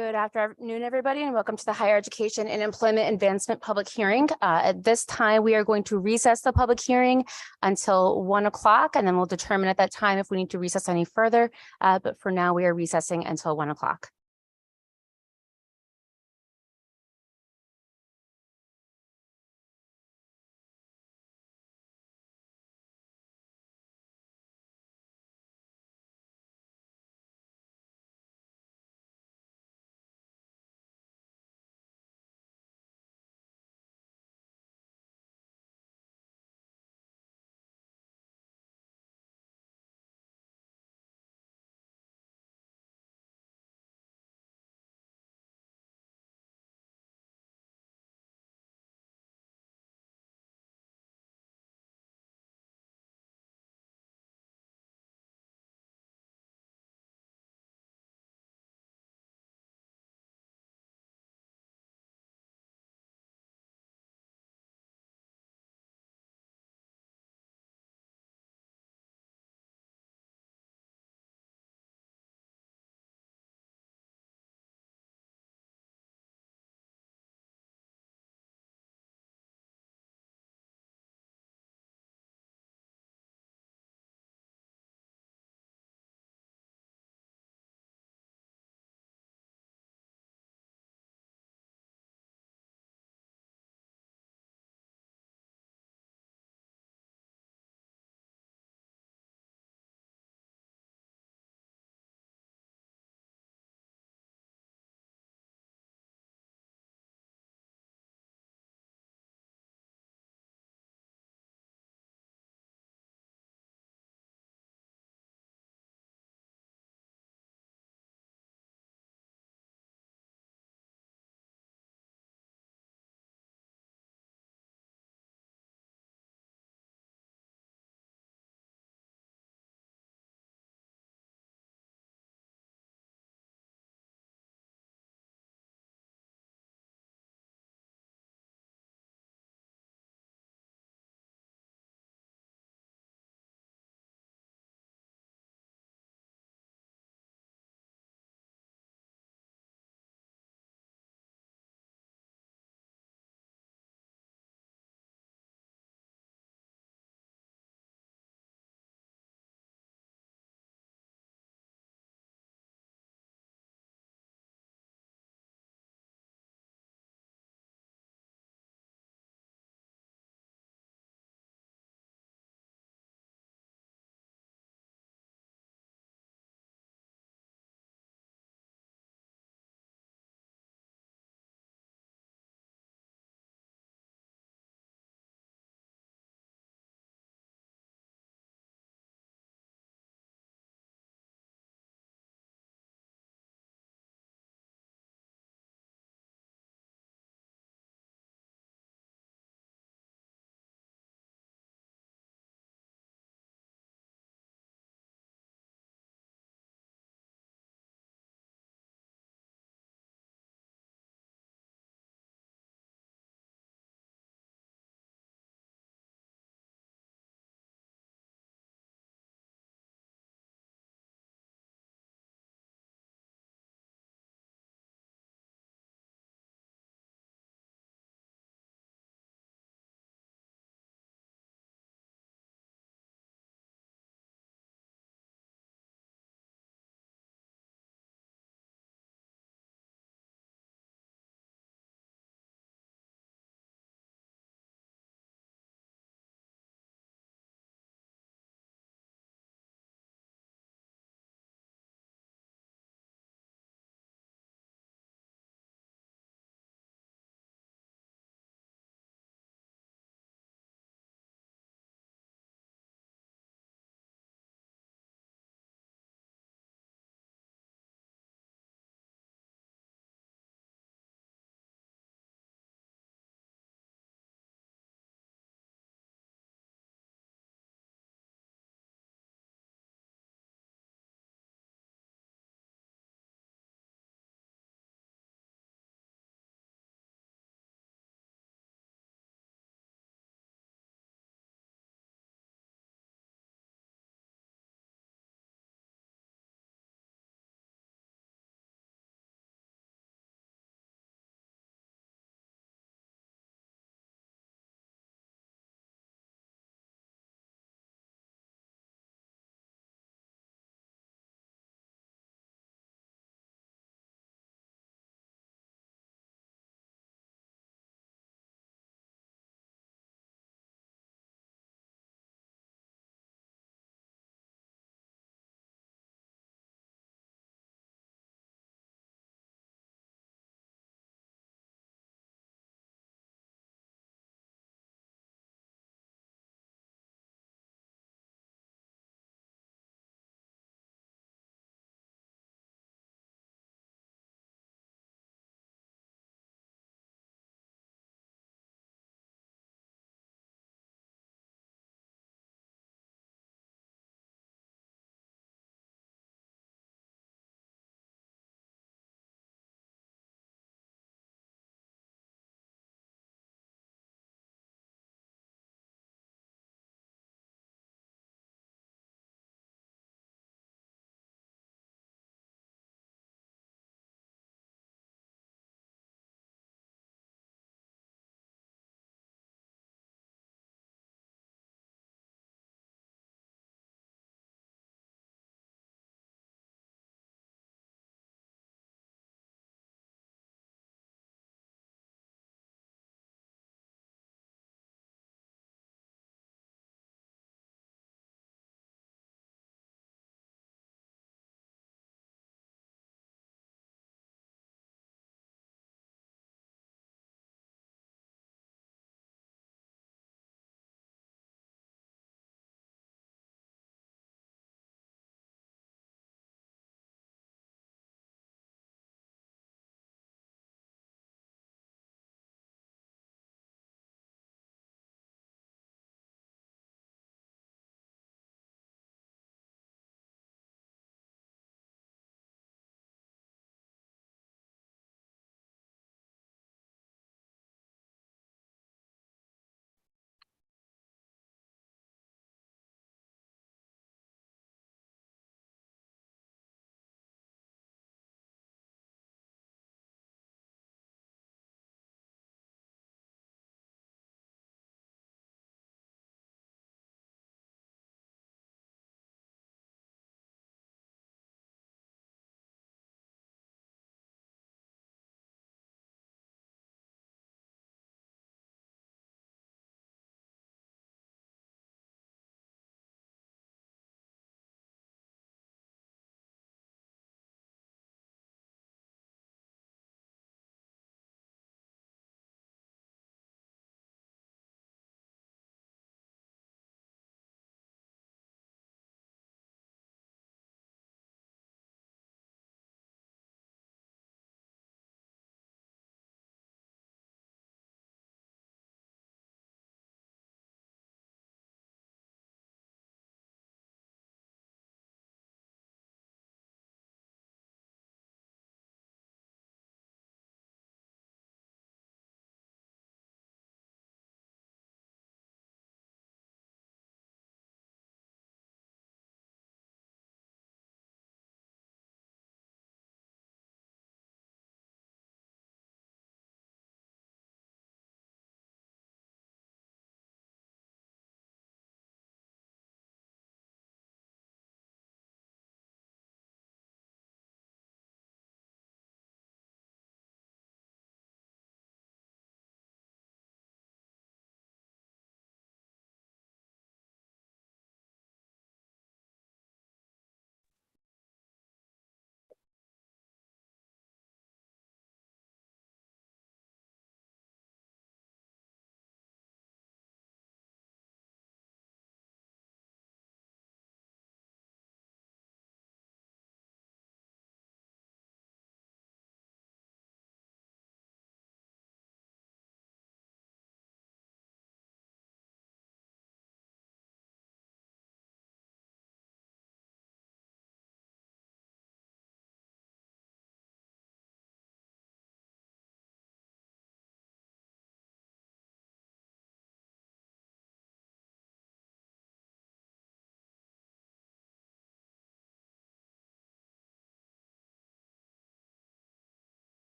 Good afternoon, everybody, and welcome to the Higher Education and Employment Advancement Public Hearing. At this time, we are going to recess the public hearing until 1 o'clock, and then we'll determine at that time if we need to recess any further. But for now, we are recessing until 1 o'clock.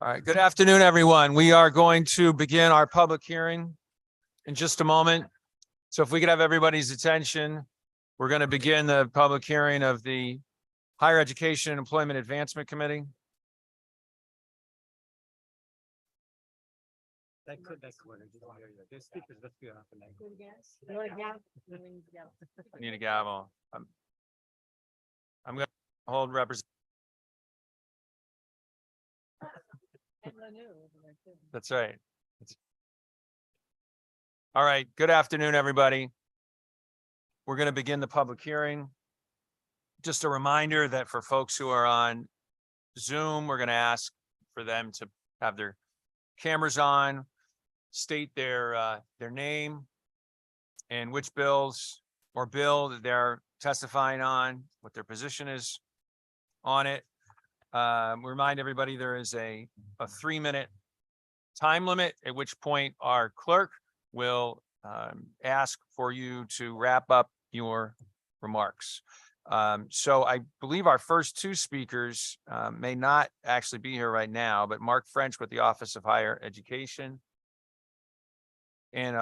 All right, good afternoon, everyone. We are going to begin our public hearing in just a moment. So if we could have everybody's attention, we're going to begin the public hearing of the Higher Education and Employment Advancement Committee. I Need a gavel. I'm going to hold represent. That's right. All right. Good afternoon, everybody. We're going to begin the public hearing. Just a reminder that for folks who are on Zoom, we're going to ask for them to have their cameras on, state their name and which bills or bill that they're testifying on, what their position is on it. Remind everybody there is a 3-minute time limit, at which point our clerk will ask for you to wrap up your remarks. So I believe our first two speakers may not actually be here right now, but Mark French with the Office of Higher Education. And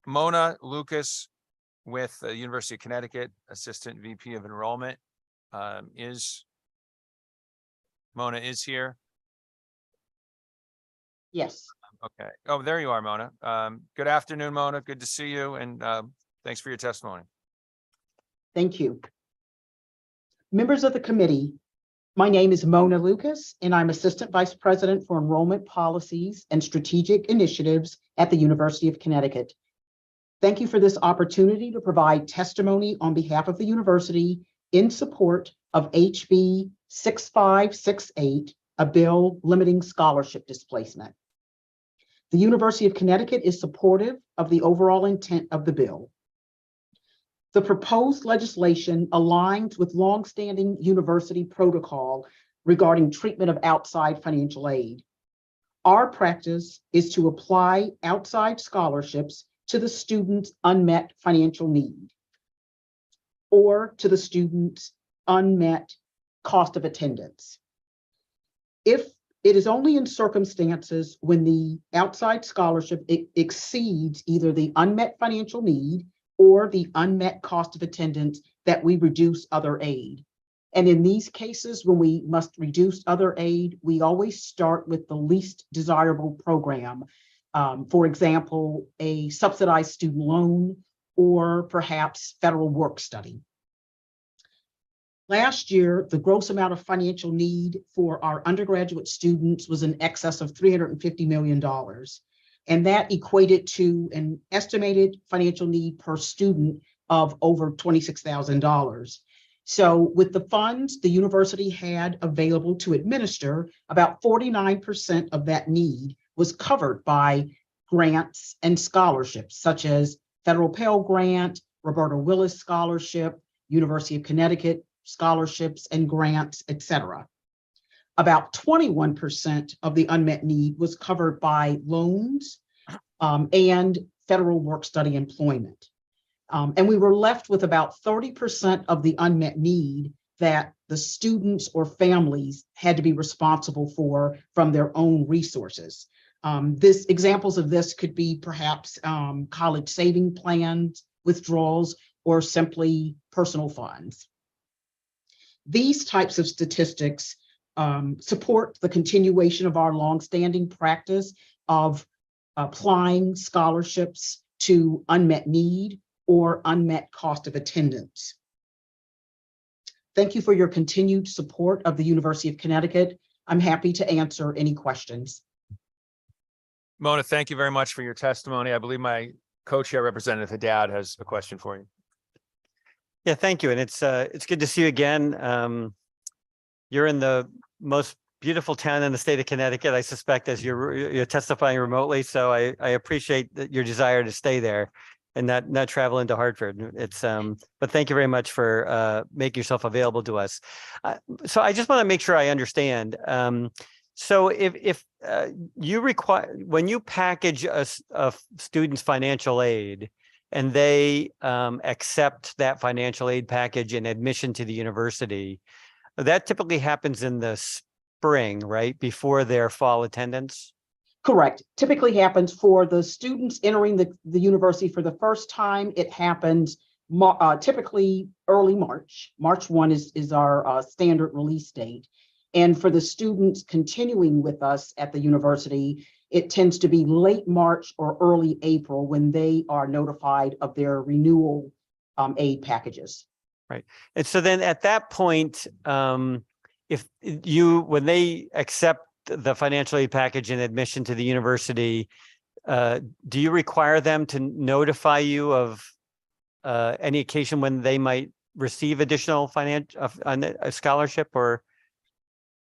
Mona Lucas with the University of Connecticut, Assistant VP of Enrollment. Mona is here. Yes. Okay. Oh, there you are, Mona. Good afternoon, Mona. Good to see you. And thanks for your testimony. Thank you. Members of the committee, my name is Mona Lucas, and I'm Assistant Vice President for Enrollment Policies and Strategic Initiatives at the University of Connecticut. Thank you for this opportunity to provide testimony on behalf of the university in support of HB 6568, a bill limiting scholarship displacement. The University of Connecticut is supportive of the overall intent of the bill. The proposed legislation aligns with longstanding university protocol regarding treatment of outside financial aid. Our practice is to apply outside scholarships to the student's unmet financial need or to the student's unmet cost of attendance. If it is only in circumstances when the outside scholarship exceeds either the unmet financial need or the unmet cost of attendance that we reduce other aid. And in these cases, when we must reduce other aid, we always start with the least desirable program. For example, a subsidized student loan or perhaps federal work study. Last year, the gross amount of financial need for our undergraduate students was in excess of $350 million. And that equated to an estimated financial need per student of over $26,000. So with the funds the university had available to administer, about 49% of that need was covered by grants and scholarships, such as Federal Pell Grant, Roberta Willis Scholarship, University of Connecticut scholarships and grants, etc. About 21% of the unmet need was covered by loans and federal work study employment. And we were left with about 30% of the unmet need that the students or families had to be responsible for from their own resources. Examples of this could be perhaps college saving plans, withdrawals, or simply personal funds. These types of statistics support the continuation of our longstanding practice of applying scholarships to unmet need or unmet cost of attendance. Thank you for your continued support of the University of Connecticut. I'm happy to answer any questions. Mona, thank you very much for your testimony. I believe my co-chair representative Haddad has a question for you. Yeah, thank you. And it's good to see you again. You're in the most beautiful town in the state of Connecticut, I suspect, as you're testifying remotely. So I appreciate your desire to stay there and not travel into Hartford. But thank you very much for making yourself available to us. So I just want to make sure I understand. So if you require, when you package a student's financial aid and they accept that financial aid package and admission to the university, that typically happens in the spring, right? Before their fall attendance? Correct. Typically happens for the students entering the university for the first time. It happens typically early March. March 1 is our standard release date. And for the students continuing with us at the university, it tends to be late March or early April when they are notified of their renewal aid packages. And so then at that point, if when they accept the financial aid package and admission to the university, do you require them to notify you of any occasion when they might receive additional a scholarship or?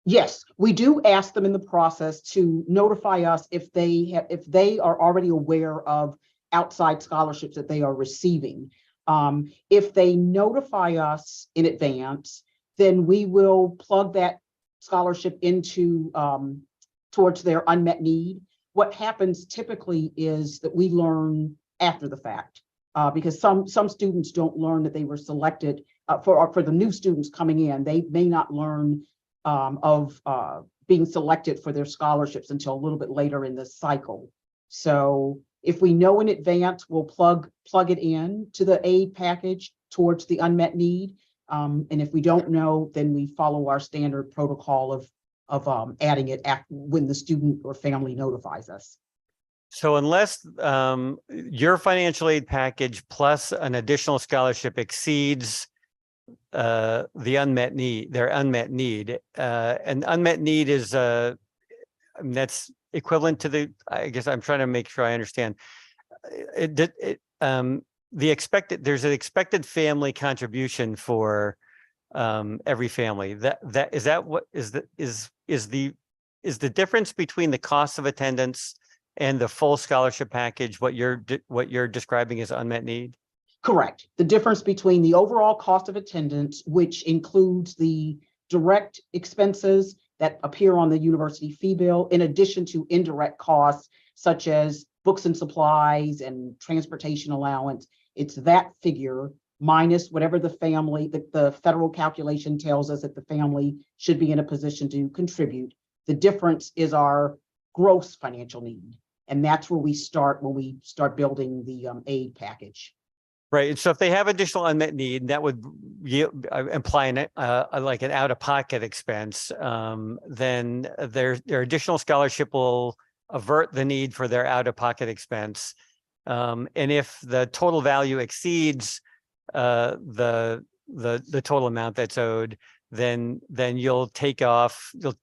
Yes, we do ask them in the process to notify us if they are already aware of outside scholarships that they are receiving. If they notify us in advance, then we will plug that scholarship into towards their unmet need. What happens typically is that we learn after the fact, because some students don't learn that they were selected for the new students coming in. They may not learn of being selected for their scholarships until a little bit later in the cycle. So if we know in advance, we'll plug it in to the aid package towards the unmet need. And if we don't know, then we follow our standard protocol of adding it when the student or family notifies us. So unless your financial aid package plus an additional scholarship exceeds their unmet need, and unmet need is that's equivalent to I guess I'm trying to make sure I understand. There's an expected family contribution for every family. Is the difference between the cost of attendance and the full scholarship package what you're describing as unmet need? Correct. The difference between the overall cost of attendance, which includes the direct expenses that appear on the university fee bill, in addition to indirect costs such as books and supplies and transportation allowance. It's that figure minus whatever the family, the federal calculation tells us that the family should be in a position to contribute. The difference is our gross financial need. And that's where we start when we start building the aid package. Right. And so if they have additional unmet need, that would imply like an out-of-pocket expense. Then their additional scholarship will avert the need for their out-of-pocket expense. And if the total value exceeds the total amount that's owed, then you'll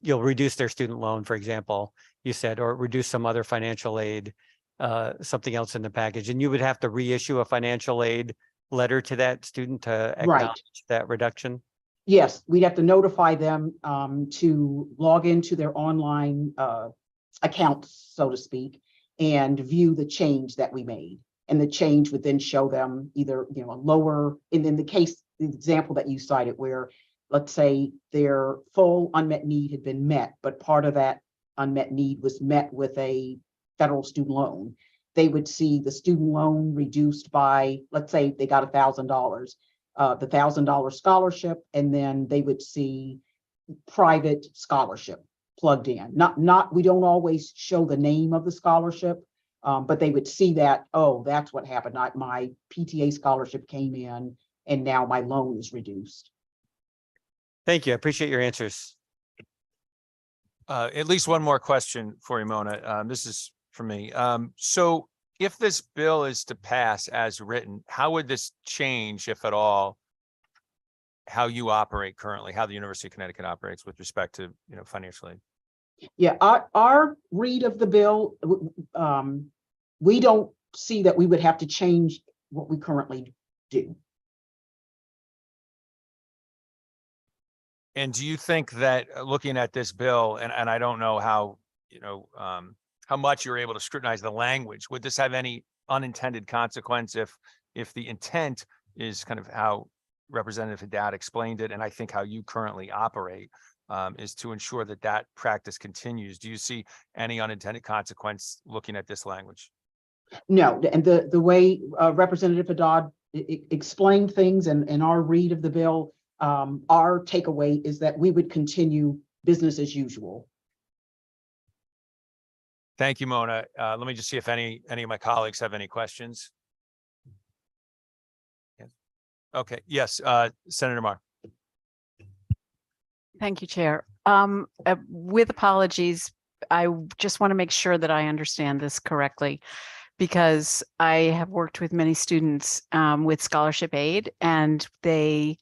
you'll reduce their student loan, for example, you said, or reduce some other financial aid. Something else in the package, and you would have to reissue a financial aid letter to that student to acknowledge that reduction? Yes, we'd have to notify them to log into their online accounts, so to speak, and view the change that we made. And the change would then show them either a lower, and in the example that you cited, where let's say their full unmet need had been met, but part of that unmet need was met with a federal student loan, they would see the student loan reduced by, let's say they got $1,000, the $1,000 scholarship, and then they would see private scholarship plugged in. We don't always show the name of the scholarship, but they would see that, oh, that's what happened. My PTA scholarship came in and now my loan is reduced. Thank you. I appreciate your answers. At least one more question for you, Mona. This is for me. So if this bill is to pass as written, how would this change, if at all, how you operate currently, how the University of Connecticut operates with respect to, financial aid? Yeah, our read of the bill, we don't see that we would have to change what we currently do. And do you think that looking at this bill, and I don't know how, how much you're able to scrutinize the language, would this have any unintended consequence if the intent is kind of how Representative Haddad explained it, and I think how you currently operate, is to ensure that practice continues? Do you see any unintended consequence looking at this language? No, and the way Representative Haddad explained things and our read of the bill, our takeaway is that we would continue business as usual. Thank you, Mona. Let me just see if any of my colleagues have any questions. Yes. Okay, yes, Senator Mar. Thank you, Chair. With apologies, I just want to make sure that I understand this correctly, because I have worked with many students with scholarship aid, and they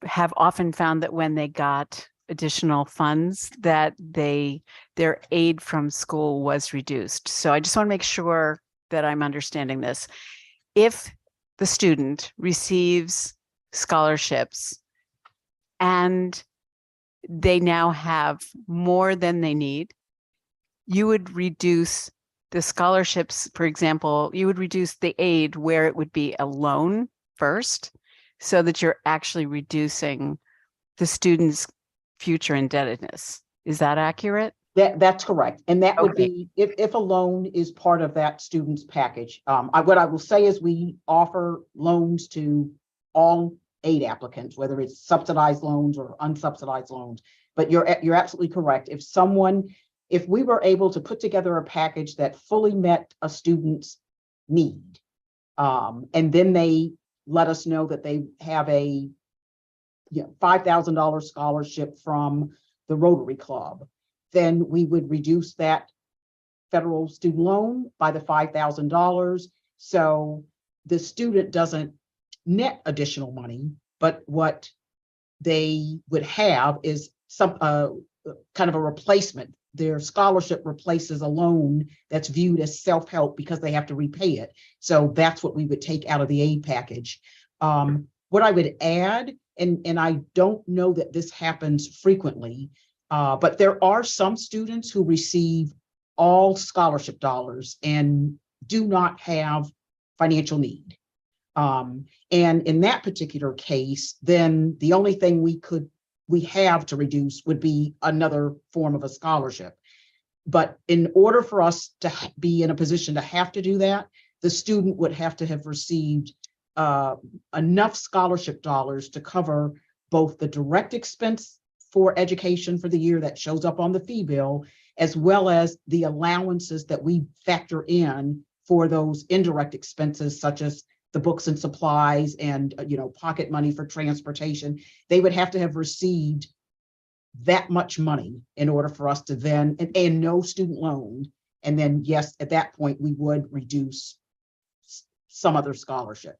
have often found that when they got additional funds, that their aid from school was reduced. So I just want to make sure that I'm understanding this. If the student receives scholarships and they now have more than they need, you would reduce the scholarships, for example, you would reduce the aid where it would be a loan first, so that you're actually reducing the student's future indebtedness. Is that accurate? That's correct. And that would Okay. be if a loan is part of that student's package. What I will say is we offer loans to all aid applicants, whether it's subsidized loans or unsubsidized loans. But you're absolutely correct. If we were able to put together a package that fully met a student's need, and then they let us know that they have a $5,000 scholarship from the Rotary Club, then we would reduce that federal student loan by the $5,000. So the student doesn't net additional money, but what they would have is some kind of a replacement. Their scholarship replaces a loan that's viewed as self-help because they have to repay it. So that's what we would take out of the aid package. What I would add, and I don't know that this happens frequently, but there are some students who receive all scholarship dollars and do not have financial need. And in that particular case, then the only thing we have to reduce would be another form of a scholarship. But in order for us to be in a position to have to do that, the student would have to have received enough scholarship dollars to cover both the direct expense for education for the year that shows up on the fee bill, as well as the allowances that we factor in for those indirect expenses, such as the books and supplies and pocket money for transportation. They would have to have received that much money in order for us to then, and no student loan. And then, yes, at that point, we would reduce some other scholarship.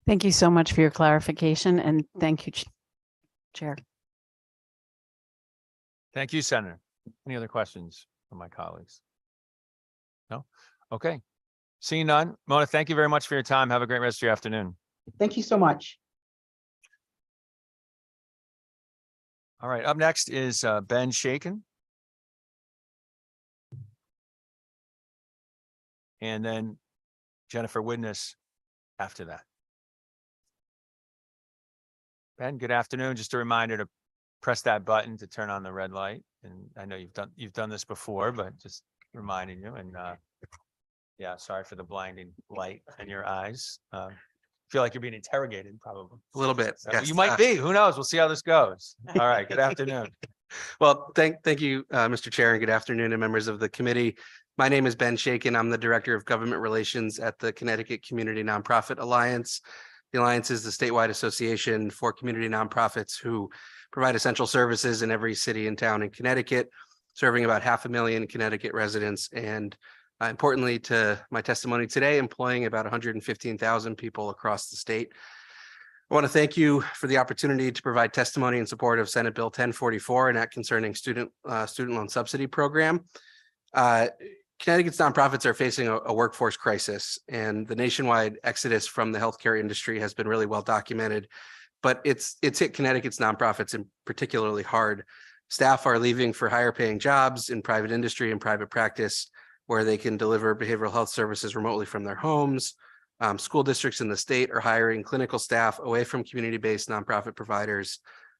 Thank you so much for your clarification, and thank you, Chair. Thank you, Senator. Any other questions from my colleagues? No? Okay. Seeing none. Mona, thank you very much for your time. Have a great rest of your afternoon. Thank you so much. All right. Up next is Ben Shaken. And then Jennifer Widness after that. Ben, good afternoon. Just a reminder to press that button to turn on the red light. And I know you've done this before, but just reminding you. And yeah, sorry for the blinding light in your eyes. Feel like you're being interrogated, probably. A little bit. So Yes. you might be. Who knows? We'll see how this goes. All right. Good afternoon. Well, thank you, Mr. Chair, and good afternoon to members of the committee. My name is Ben Shaken. I'm the Director of Government Relations at the Connecticut Community Nonprofit Alliance. The Alliance is the statewide association for community nonprofits who provide essential services in every city and town in Connecticut, serving about 500,000 Connecticut residents, and importantly to my testimony today, employing about 115,000 people across the state. I want to thank you for the opportunity to provide testimony in support of Senate Bill 1044 and that concerning student loan subsidy program. Connecticut's nonprofits are facing a workforce crisis, and the nationwide exodus from the healthcare industry has been really well documented, but it's hit Connecticut's nonprofits in particularly hard. Staff are leaving for higher paying jobs in private industry and private practice, where they can deliver behavioral health services remotely from their homes. School districts in the state are hiring clinical staff away from community-based nonprofit providers.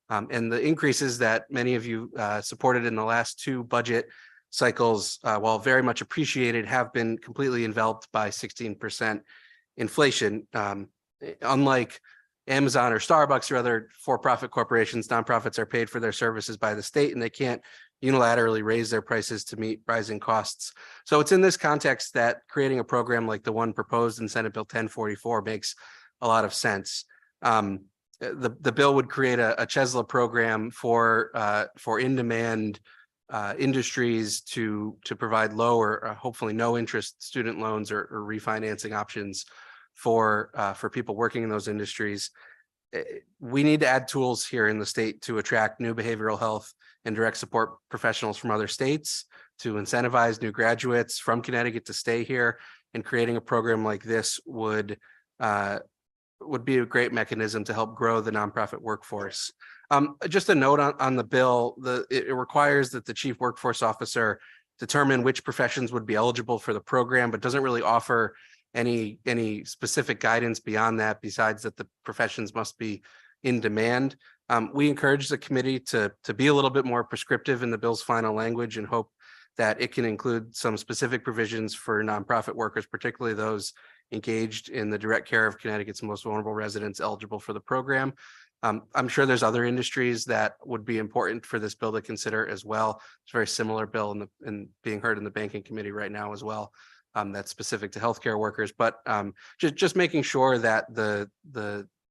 And the increases that many of you supported in the last two budget cycles, while very much appreciated, have been completely enveloped by 16% inflation. Unlike Amazon or Starbucks or other for-profit corporations, nonprofits are paid for their services by the state, and they can't unilaterally raise their prices to meet rising costs. So it's in this context that creating a program like the one proposed in Senate Bill 1044 makes a lot of sense. The bill would create a CHESLA program for in-demand industries to provide low or hopefully no interest student loans or refinancing options for people working in those industries. We need to add tools here in the state to attract new behavioral health and direct support professionals from other states, to incentivize new graduates from Connecticut to stay here. And creating a program like this would be a great mechanism to help grow the nonprofit workforce. Just a note on the bill, it requires that the chief workforce officer determine which professions would be eligible for the program, but doesn't really offer any specific guidance beyond that, besides that the professions must be in demand. We encourage the committee to be a little bit more prescriptive in the bill's final language, and hope that it can include some specific provisions for nonprofit workers, particularly those engaged in the direct care of Connecticut's most vulnerable residents eligible for the program. I'm sure there's other industries that would be important for this bill to consider as well. It's a very similar bill and being heard in the banking committee right now as well. That's specific to healthcare workers, but just making sure that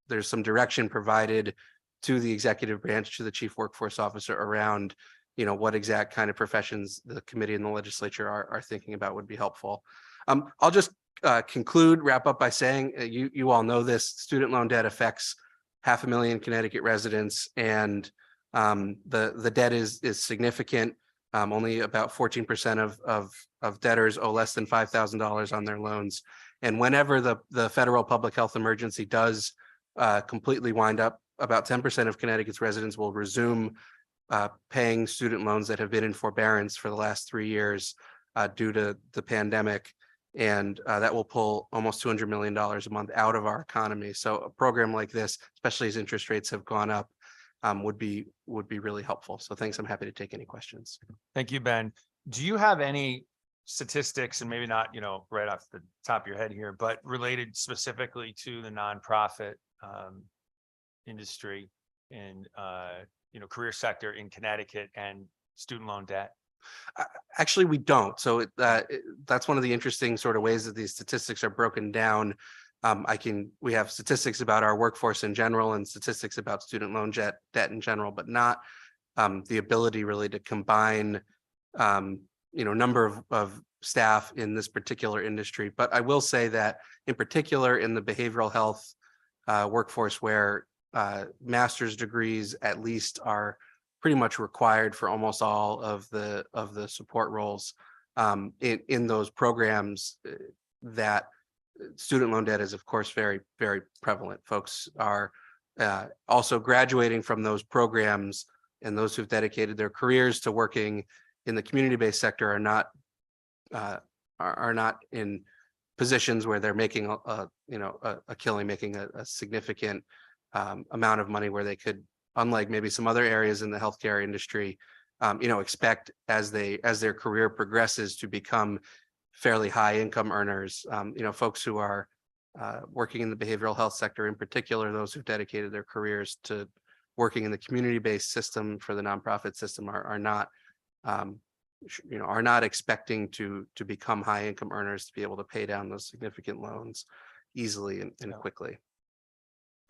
there's some direction provided to the executive branch, to the chief workforce officer around, what exact kind of professions the committee and the legislature are thinking about would be helpful. I'll just wrap up by saying, you all know this, student loan debt affects 500,000 Connecticut residents, and the debt is significant. Only about 14% of debtors owe less than $5,000 on their loans. And whenever the federal public health emergency does completely wind up, about 10% of Connecticut's residents will resume paying student loans that have been in forbearance for the last 3 years due to the pandemic. And that will pull almost $200 million a month out of our economy. So a program like this, especially as interest rates have gone up, would be really helpful. So thanks. I'm happy to take any questions. Thank you, Ben. Do you have any statistics, and maybe not, right off the top of your head here, but related specifically to the nonprofit industry and career sector in Connecticut and student loan debt? Actually, we don't. So that's one of the interesting sort of ways that these statistics are broken down. We have statistics about our workforce in general and statistics about student loan debt in general, but not the ability really to combine, number of staff in this particular industry. But I will say that in particular in the behavioral health workforce, where master's degrees at least are pretty much required for almost all of the support roles in those programs, that student loan debt is of course very, very prevalent. Folks are also graduating from those programs, and those who've dedicated their careers to working in the community-based sector are not in positions where they're making a killing, making a significant amount of money, where they could, unlike maybe some other areas in the healthcare industry, expect as their career progresses to become fairly high income earners. Folks who are working in the behavioral health sector, in particular, those who've dedicated their careers to working in the community-based system for the nonprofit system, are not expecting to become high income earners to be able to pay down those significant loans easily and quickly.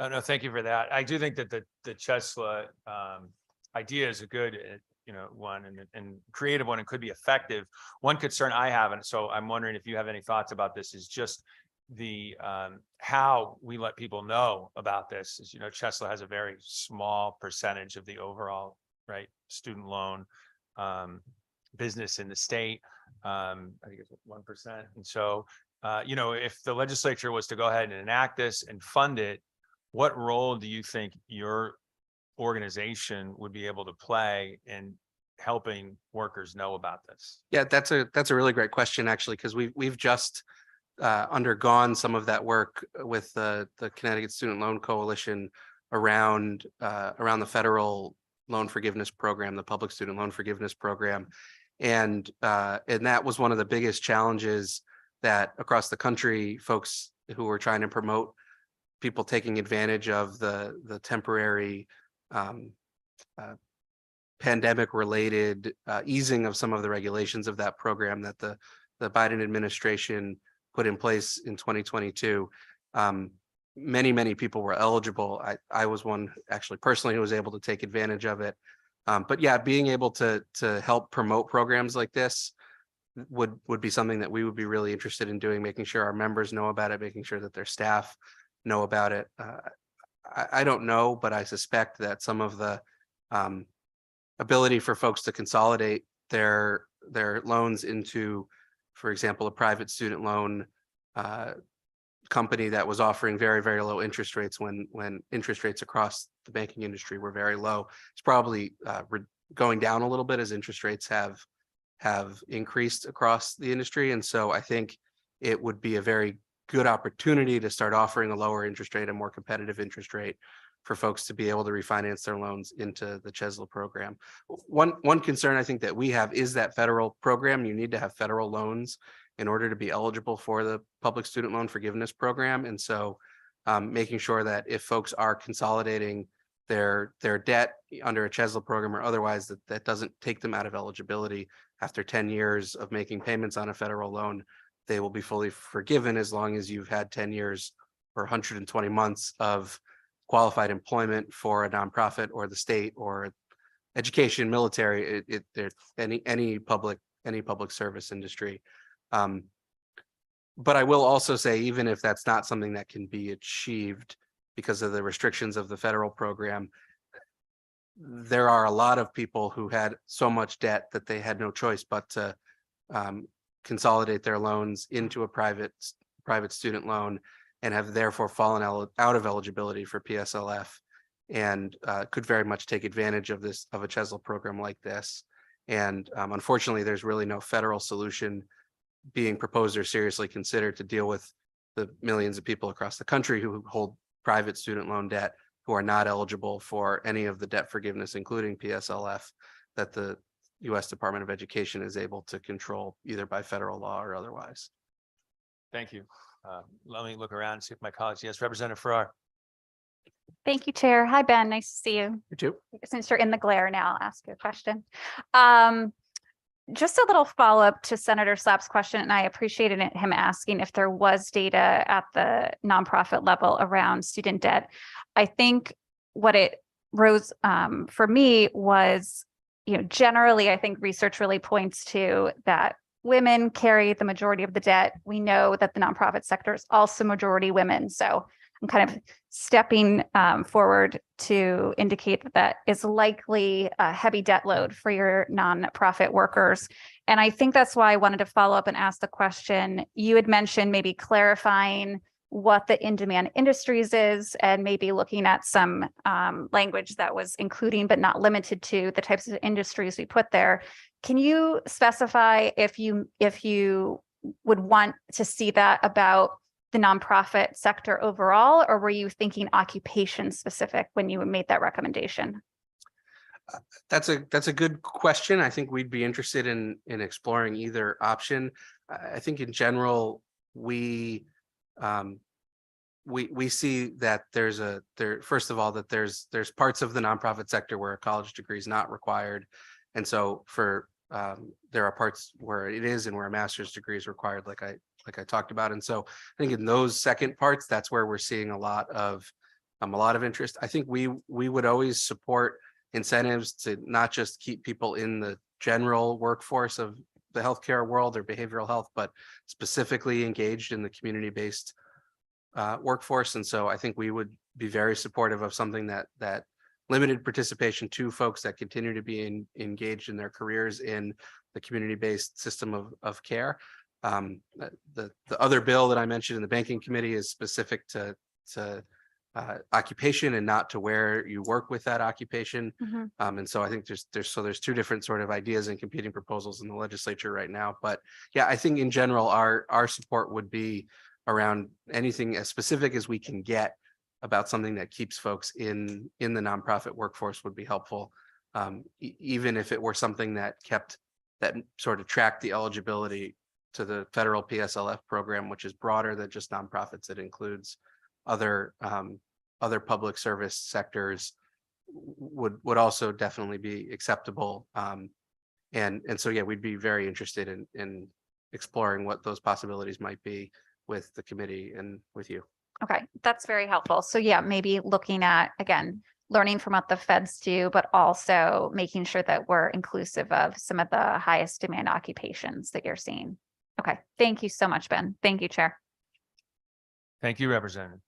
Oh, no, thank you for that. I do think that the CHESLA idea is a good, one and creative one, and could be effective. One concern I have, and so I'm wondering if you have any thoughts about this, is just the how we let people know about this. As CHESLA has a very small percentage of the overall student loan business in the state. I think it's 1%. And so, if the legislature was to go ahead and enact this and fund it, what role do you think your organization would be able to play in helping workers know about this? Yeah, that's a really great question, actually, because we've just undergone some of that work with the Connecticut Student Loan Coalition around the federal loan forgiveness program, the public student loan forgiveness program, and that was one of the biggest challenges that across the country folks who were trying to promote people taking advantage of the temporary pandemic related easing of some of the regulations of that program that the Biden administration put in place in 2022. Many people were eligible. I was one actually personally who was able to take advantage of it. But yeah, being able to help promote programs like this would be something that we would be really interested in doing, making sure our members know about it, making sure that their staff know about it. I don't know, but I suspect that some of the ability for folks to consolidate their loans into, for example, a private student loan company that was offering very low interest rates when interest rates across the banking industry were very low. It's probably going down a little bit as interest rates have increased across the industry. And so I think it would be a very good opportunity to start offering a lower interest rate, a more competitive interest rate for folks to be able to refinance their loans into the CHESLA program. One concern I think that we have is that federal program. You need to have federal loans in order to be eligible for the public student loan forgiveness program. And so making sure that if folks are consolidating their debt under a CHESLA program or otherwise, that doesn't take them out of eligibility after 10 years of making payments on a federal loan, they will be fully forgiven as long as you've had 10 years or 120 months of qualified employment for a nonprofit or the state or education, military, any public service industry. But I will also say, even if that's not something that can be achieved because of the restrictions of the federal program, there are a lot of people who had so much debt that they had no choice but to consolidate their loans into a private student loan and have therefore fallen out of eligibility for PSLF and could very much take advantage of a CHESLA program like this. And unfortunately, there's really no federal solution being proposed or seriously considered to deal with the millions of people across the country who hold private student loan debt who are not eligible for any of the debt forgiveness, including PSLF, that the U.S. Department of Education is able to control either by federal law or otherwise. Thank you. Let me look around and see if my colleagues, yes, Representative Farrar. Thank you, Chair. Hi, Ben. Nice to see you. You too. Since you're in the glare now, I'll ask you a question. Just a little follow-up to Senator Slapp's question, and I appreciated him asking if there was data at the nonprofit level around student debt. I think what it rose for me was, generally, I think research really points to that women carry the majority of the debt. We know that the nonprofit sector is also majority women. So I'm kind of stepping forward to indicate that is likely a heavy debt load for your nonprofit workers. And I think that's why I wanted to follow up and ask the question. You had mentioned maybe clarifying what the in-demand industries is and maybe looking at some language that was including but not limited to the types of industries we put there. Can you specify if you would want to see that about the nonprofit sector overall, or were you thinking occupation specific when you made that recommendation? That's a good question. I think we'd be interested in exploring either option. I think in general, we see that first of all, that there's parts of the nonprofit sector where a college degree is not required. And so there are parts where it is and where a master's degree is required, like I talked about. And so I think in those second parts, that's where we're seeing a lot of interest. I think we would always support incentives to not just keep people in the general workforce of the healthcare world or behavioral health, but specifically engaged in the community-based workforce. And so I think we would be very supportive of something that limited participation to folks that continue to be engaged in their careers in the community-based system of care. The other bill that I mentioned in the banking committee is specific to occupation and not to where you work with that occupation. And so I think there's two different sort of ideas and competing proposals in the legislature right now. But yeah, I think in general, our support would be around anything as specific as we can get about something that keeps folks in the nonprofit workforce would be helpful. Even if it were something that sort of tracked the eligibility to the federal PSLF program, which is broader than just nonprofits. It includes other other public service sectors would also definitely be acceptable. And so, yeah, we'd be very interested in exploring what those possibilities might be with the committee and with you. Okay, that's very helpful. So yeah, maybe looking at, again, learning from what the feds do, but also making sure that we're inclusive of some of the highest demand occupations that you're seeing. Okay, thank you so much, Ben. Thank you, Chair. Thank you, Representative.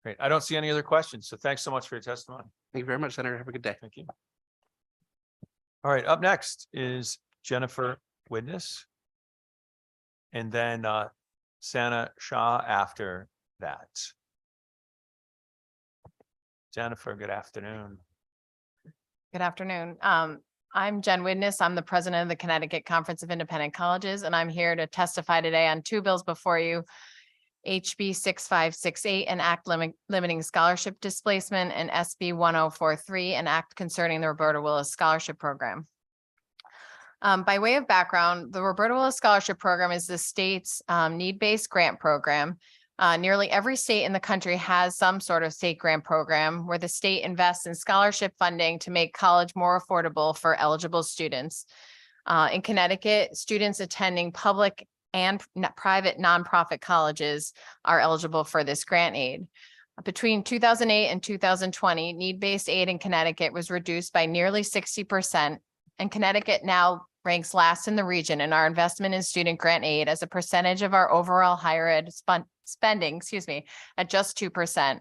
Great. I don't see any other questions. So thanks so much for your testimony. Thank you very much, Senator. Have a good day. Thank you. All right, up next is Jennifer Widnes. And then Sana Shah after that. Jennifer, good afternoon. Good afternoon. I'm Jen Widnes. I'm the president of the Connecticut Conference of Independent Colleges, and I'm here to testify today on two bills before you. HB 6568, an act limiting scholarship displacement, and SB 1043, an act concerning the Roberta Willis Scholarship Program. By way of background, the Roberta Willis Scholarship Program is the state's need-based grant program. Nearly every state in the country has some sort of state grant program where the state invests in scholarship funding to make college more affordable for eligible students. In Connecticut, students attending public and private nonprofit colleges are eligible for this grant aid. Between 2008 and 2020, need-based aid in Connecticut was reduced by nearly 60%, and Connecticut now ranks last in the region in our investment in student grant aid as a percentage of our overall higher ed spending, at just 2%.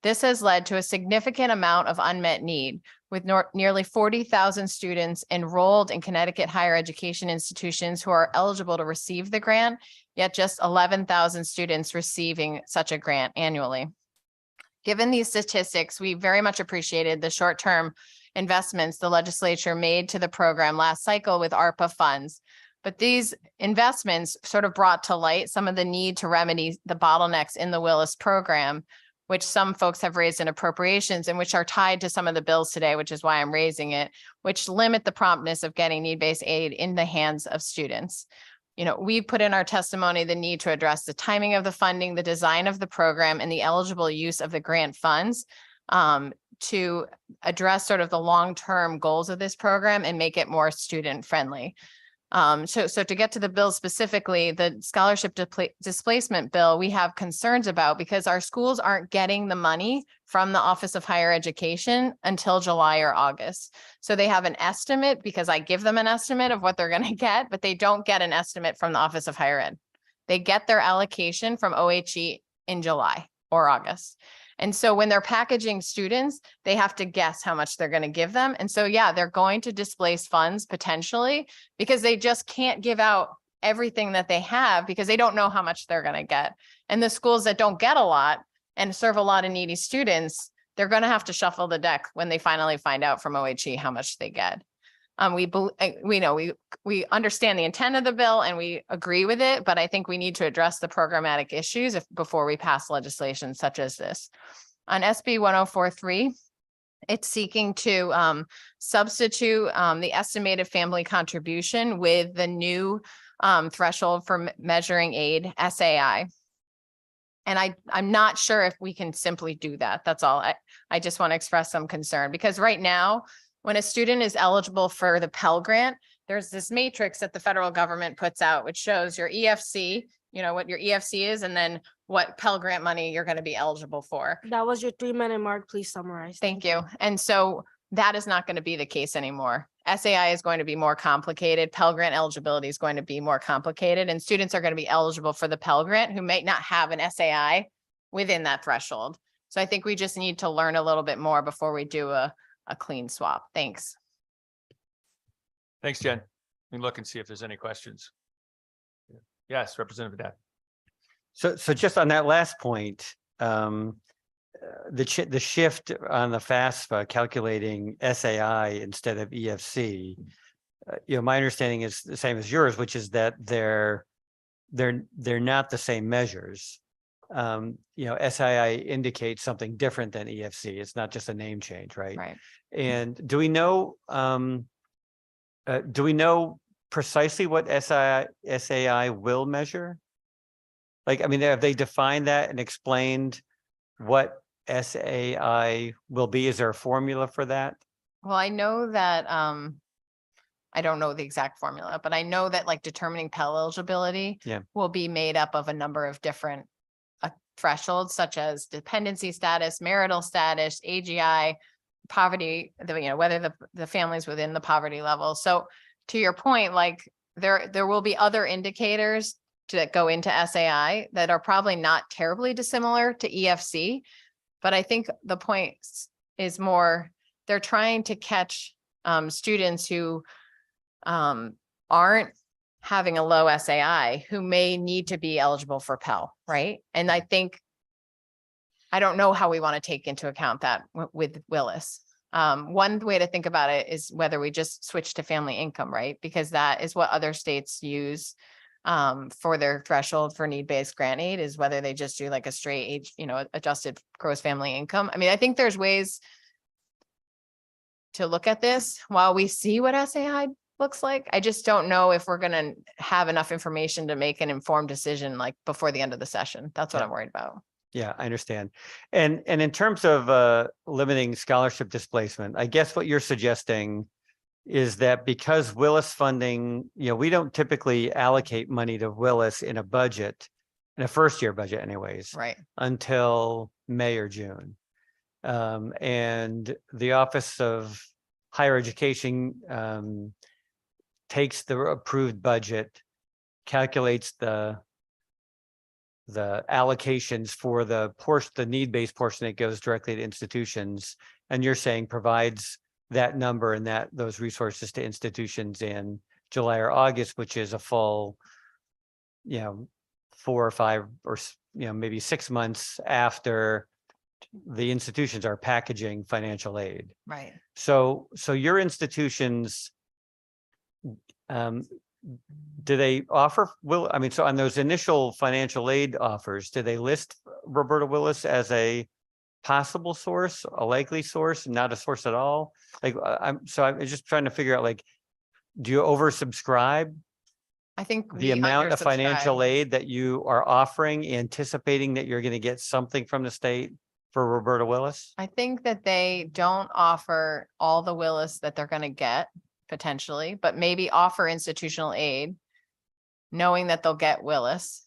This has led to a significant amount of unmet need, with nearly 40,000 students enrolled in Connecticut higher education institutions who are eligible to receive the grant, yet just 11,000 students receiving such a grant annually. Given these statistics, we very much appreciated the short-term investments the legislature made to the program last cycle with ARPA funds. But these investments sort of brought to light some of the need to remedy the bottlenecks in the Willis program, which some folks have raised in appropriations and which are tied to some of the bills today, which is why I'm raising it, which limit the promptness of getting need-based aid in the hands of students. We put in our testimony the need to address the timing of the funding, the design of the program, and the eligible use of the grant funds to address sort of the long-term goals of this program and make it more student-friendly. So to get to the bill specifically, the scholarship displacement bill, we have concerns about because our schools aren't getting the money from the Office of Higher Education until July or August. So they have an estimate because I give them an estimate of what they're going to get, but they don't get an estimate from the Office of Higher Ed. They get their allocation from OHE in July or August. And so when they're packaging students, they have to guess how much they're going to give them. And so, yeah, they're going to displace funds potentially because they just can't give out everything that they have because they don't know how much they're going to get. And the schools that don't get a lot and serve a lot of needy students, they're going to have to shuffle the deck when they finally find out from OHE how much they get. We understand the intent of the bill and we agree with it, but I think we need to address the programmatic issues before we pass legislation such as this. On SB 1043, it's seeking to substitute the estimated family contribution with the new threshold for measuring aid, SAI. And I'm not sure if we can simply do that. That's all. I just want to express some concern because right now, when a student is eligible for the Pell Grant, there's this matrix that the federal government puts out, which shows your EFC, what your EFC is, and then what Pell Grant money you're going to be eligible for. That was your 3-minute mark. Please summarize. Thank you. And so that is not going to be the case anymore. SAI is going to be more complicated. Pell Grant eligibility is going to be more complicated, and students are going to be eligible for the Pell Grant who may not have an SAI within that threshold. So I think we just need to learn a little bit more before we do a clean swap. Thanks. Thanks, Jen. Let me look and see if there's any questions. Yes, Representative Haddad. So just on that last point, the shift on the FAFSA calculating SAI instead of EFC, my understanding is the same as yours, which is that they're not the same measures. SII indicates something different than EFC. It's not just a name change, right? Right. And do we know precisely what SAI will measure? Like, I mean, have they defined that and explained what SAI will be? Is there a formula for that? Well, I know that, I don't know the exact formula, but I know that like determining Pell eligibility Yeah. will be made up of a number of different thresholds such as dependency status, marital status, AGI, poverty, whether the family's within the poverty level. So to your point, like there will be other indicators that go into SAI that are probably not terribly dissimilar to EFC. But I think the point is more, they're trying to catch students who aren't having a low SAI who may need to be eligible for Pell, right? And I think, I don't know how we want to take into account that with Willis. One way to think about it is whether we just switch to family income, right? Because that is what other states use for their threshold for need-based grant aid, is whether they just do like a straight age, adjusted gross family income. I mean, I think there's ways to look at this while we see what SAI looks like. I just don't know if we're going to have enough information to make an informed decision like before the end of the session. That's what Yeah. I'm worried about. Yeah, I understand. And in terms of limiting scholarship displacement, I guess what you're suggesting is that because Willis funding, we don't typically allocate money to Willis in a budget, in a first year budget anyways, Right. until May or June. And the Office of Higher Education takes the approved budget, calculates the allocations for the portion, the need-based portion that goes directly to institutions, and you're saying provides that number and those resources to institutions in July or August, which is a full, 4 or 5 or maybe 6 months after the institutions are packaging financial aid. Right. So your institutions, do they offer so on those initial financial aid offers, do they list Roberta Willis as a possible source, a likely source, not a source at all? Like, I'm just trying to figure out, like, do you oversubscribe I think the we amount of financial undersubscribe. aid that you are offering, anticipating that you're going to get something from the state for Roberta Willis? I think that they don't offer all the Willis that they're going to get potentially, but maybe offer institutional aid, knowing that they'll get Willis.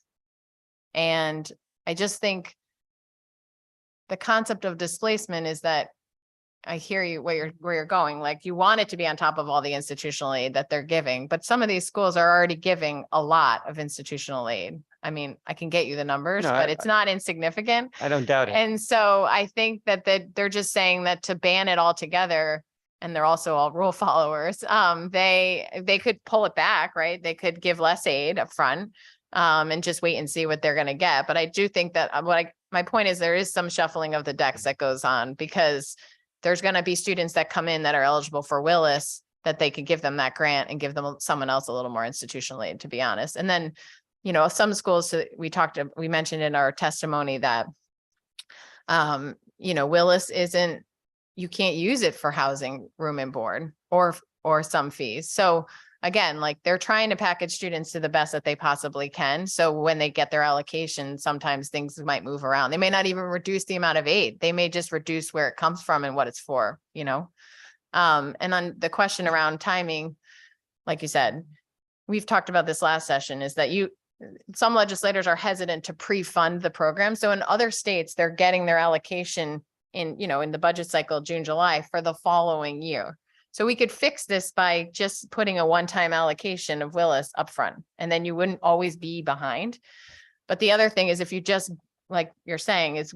And I just think the concept of displacement is that I hear you where you're going, like you want it to be on top of all the institutional aid that they're giving, but some of these schools are already giving a lot of institutional aid. I mean, I can get you the numbers, No, but it's not insignificant. I don't doubt it. And so I think that they're just saying that to ban it all together, and they're also all rule followers, they could pull it back, right? They could give less aid up front and just wait and see what they're going to get. But I do think that my point is there is some shuffling of the decks that goes on, because there's going to be students that come in that are eligible for Willis that they could give them that grant and give them someone else a little more institutional aid, to be honest. And then, some schools, we mentioned in our testimony that, Willis isn't, you can't use it for housing, room and board, or some fees. So again, like they're trying to package students to the best that they possibly can. So when they get their allocation, sometimes things might move around. They may not even reduce the amount of aid. They may just reduce where it comes from and what it's for, And on the question around timing, like you said, we've talked about this last session, is that some legislators are hesitant to pre-fund the program. So in other states, they're getting their allocation in the budget cycle, June, July for the following year. So we could fix this by just putting a one-time allocation of Willis upfront, and then you wouldn't always be behind. But the other thing is, if you just, like you're saying, is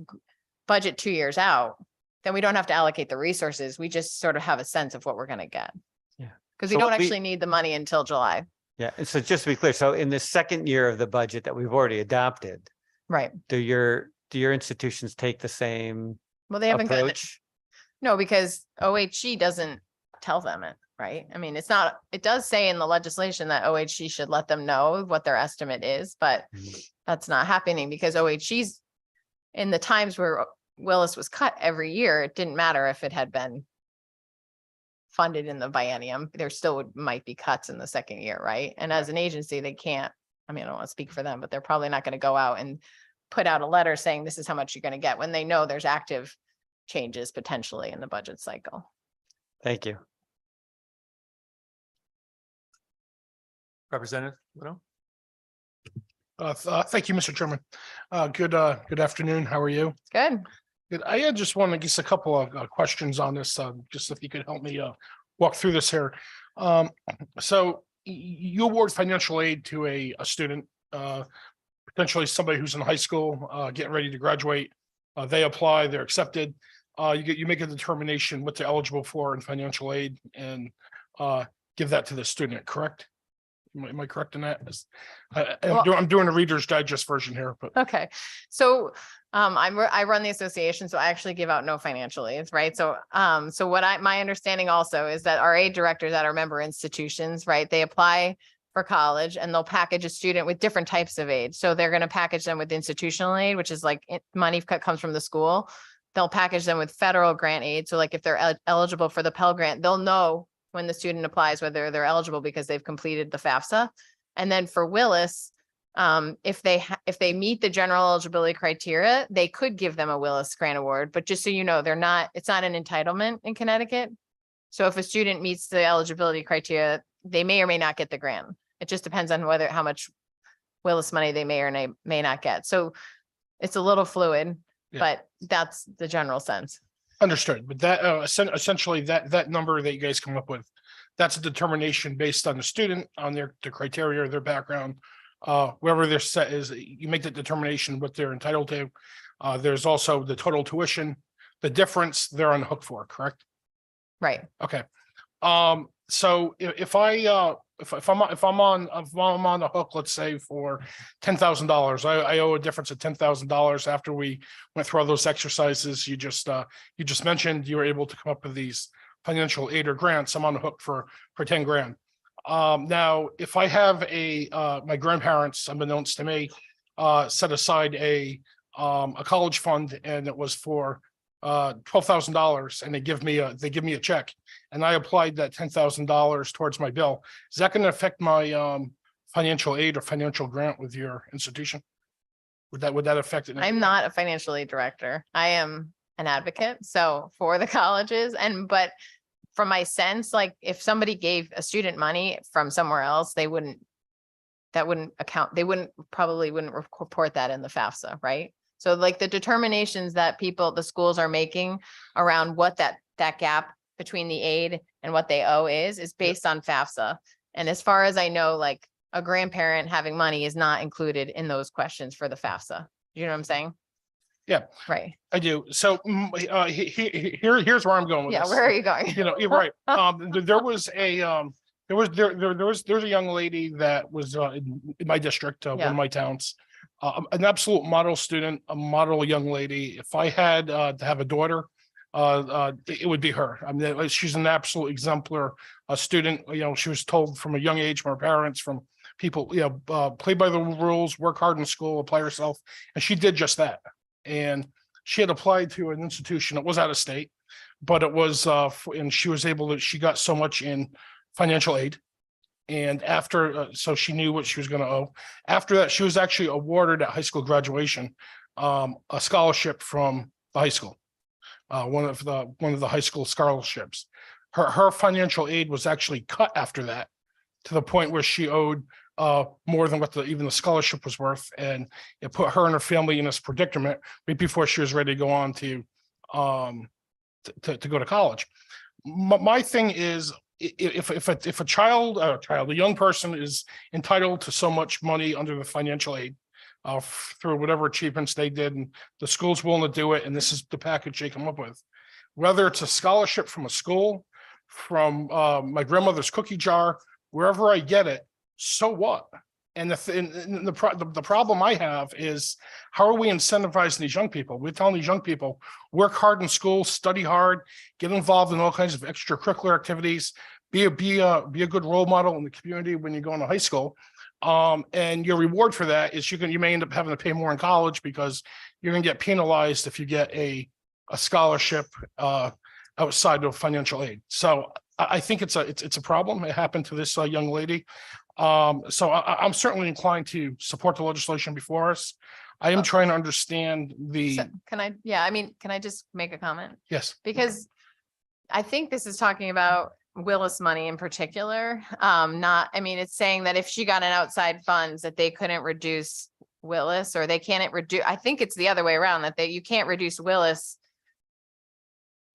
budget 2 years out, then we don't have to allocate the resources. We just sort of have a sense of what we're going to get. Yeah. Because So we don't what we- actually need the money until July. Yeah. And so just to be clear, so in the second year of the budget that we've already adopted, Right. do your institutions take the same Well, they haven't gotten it. approach? No, because OHG doesn't tell them it, right? I mean, it does say in the legislation that OHG should let them know what their estimate is, but that's not happening because OHG's, in the times where Willis was cut every year, it didn't matter if it had been funded in the biennium, there still might be cuts in the second year, right? And as an agency, they can't I mean, I don't want to speak for them, but they're probably not going to go out and put out a letter saying this is how much you're going to get when they know there's active changes potentially in the budget cycle. Thank you. Representative Widow? Thank you, Mr. Chairman. Good afternoon. How are you? Good. Good. I just want to guess a couple of questions on this, just if you could help me walk through this here. So you award financial aid to a student, potentially somebody who's in high school, getting ready to graduate. They apply, they're accepted. You make a determination what they're eligible for in financial aid and give that to the student, correct? Am I correct in that? I'm doing a Reader's Digest version here, but Okay. So I run the association, so I actually give out no financial aids, right? So my understanding also is that our aid directors at our member institutions, right, they apply for college and they'll package a student with different types of aid. So they're going to package them with institutional aid, which is like money comes from the school. They'll package them with federal grant aid. So like if they're eligible for the Pell Grant, they'll know when the student applies whether they're eligible because they've completed the FAFSA. And then for Willis, if they meet the general eligibility criteria, they could give them a Willis Grant Award. But just so you know, it's not an entitlement in Connecticut. So if a student meets the eligibility criteria, they may or may not get the grant. It just depends on how much Willis money they may or may not get. So it's a little fluid, Yeah. but that's the general sense. understood. But that essentially that number that you guys come up with, that's a determination based on the student, on the criteria, their background, wherever their set is. You make that determination what they're entitled to. There's also the total tuition, the difference they're on the hook for, correct? Right. Okay. So if I'm on the hook, let's say for $10,000, I owe a difference of $10,000 after we went through all those exercises. You just mentioned you were able to come up with these financial aid or grants. I'm on the hook for 10 grand. Now, if I have my grandparents, unbeknownst to me, set aside a college fund and it was for $12,000 and they give me a check and I applied that $10,000 towards my bill. Is that going to affect my financial aid or financial grant with your institution? Would that affect it? I'm not a financial aid director. I am an advocate. So for the colleges but from my sense, like if somebody gave a student money from somewhere else, they wouldn't probably wouldn't report that in the FAFSA, right? So like the determinations that the schools are making around what that gap between the aid and what they owe is based on FAFSA. And as far as I know, like a grandparent having money is not included in those questions for the FAFSA. You know what I'm saying? Yeah. Right. I do. So here's where I'm going with Yeah. this. Where are you going? You know, you're right. There was a young lady that was in my district, one Yeah. of my towns, an absolute model student, a model young lady. If I had to have a daughter, it would be her. I mean, she's an absolute exemplar, student. You know, she was told from a young age from her parents, from people, play by the rules, work hard in school, apply herself, and she did just that. And she had applied to an institution that was out of state, but it was, and she was able to. She got so much in financial aid. And after, so she knew what she was going to owe. After that, she was actually awarded at high school graduation a scholarship from the high school, one of the high school scholarships. Her financial aid was actually cut after that to the point where she owed more than what even the scholarship was worth, and it put her and her family in this predicament right before she was ready to go on to go to college. My thing is, if a young person is entitled to so much money under the financial aid through whatever achievements they did, and the school's willing to do it, and this is the package they come up with, whether it's a scholarship from a school, from my grandmother's cookie jar, wherever I get it, so what? And the problem I have is, how are we incentivizing these young people? We're telling these young people, work hard in school, study hard, get involved in all kinds of extracurricular activities, be a good role model in the community when you go into high school. And your reward for that is you may end up having to pay more in college because you're going to get penalized if you get a scholarship outside of financial aid. So I think it's a problem. It happened to this young lady. So I'm certainly inclined to support the legislation before us. I am trying to understand the, So can I, yeah, I mean, can I just make a comment? yes, Because I think this is talking about Willis money in particular. Not, I mean, it's saying that if she got an outside funds that they couldn't reduce Willis, or they can't reduce, I think it's the other way around, that you can't reduce Willis.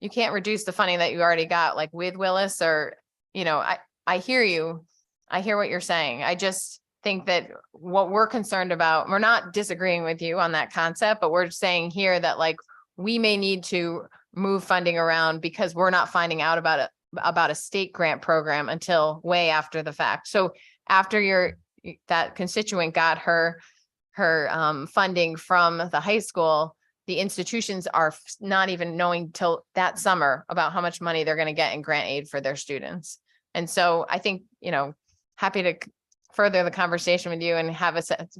You can't reduce the funding that you already got, like with Willis, or, I hear you. I hear what you're saying. I just think that what we're concerned about, we're not disagreeing with you on that concept, but we're saying here that like, we may need to move funding around because we're not finding out about a state grant program until way after the fact. So after that constituent got her funding from the high school, the institutions are not even knowing till that summer about how much money they're going to get in grant aid for their students. And so I think, happy to further the conversation with you and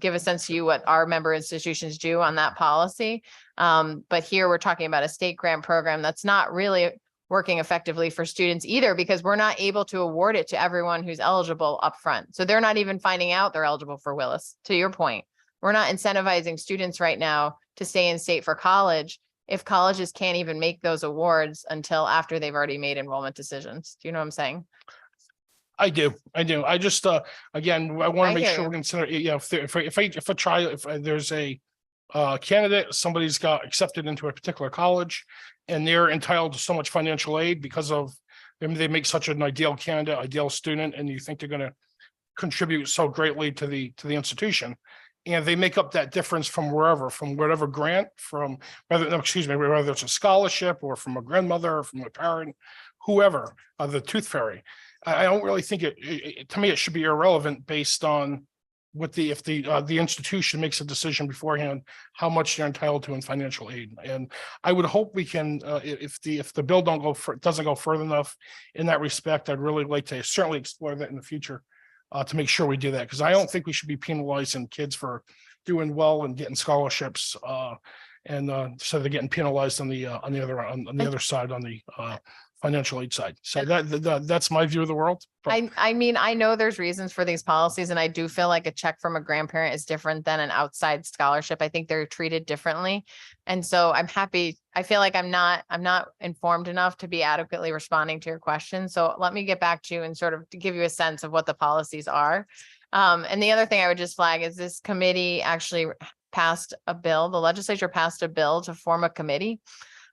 give a sense to you what our member institutions do on that policy. But here we're talking about a state grant program that's not really working effectively for students either, because we're not able to award it to everyone who's eligible upfront. So they're not even finding out they're eligible for Willis, to your point. We're not incentivizing students right now to stay in state for college if colleges can't even make those awards until after they've already made enrollment decisions. Do you know what I'm saying? I do. I just, again, I want I to make hear sure you. we consider, if there's a candidate, somebody's got accepted into a particular college and they're entitled to so much financial aid because of them, they make such an ideal candidate, ideal student, and you think they're going to contribute so greatly to the institution. And they make up that difference from whatever grant, whether it's a scholarship or from a grandmother or from a parent, whoever, the tooth fairy. I don't really think to me, it should be irrelevant based on if the institution makes a decision beforehand, how much they're entitled to in financial aid. And I would hope we can, if the bill doesn't go further enough in that respect, I'd really like to certainly explore that in the future to make sure we do that, because I don't think we should be penalizing kids for doing well and getting scholarships. So they're getting penalized on the other side, on the financial aid side. So that's my view of the world. But I mean, I know there's reasons for these policies, and I do feel like a check from a grandparent is different than an outside scholarship. I think they're treated differently. And so I'm happy. I feel like I'm not informed enough to be adequately responding to your question. So let me get back to you and sort of to give you a sense of what the policies are. And the other thing I would just flag is this committee actually passed a bill. The legislature passed a bill to form a committee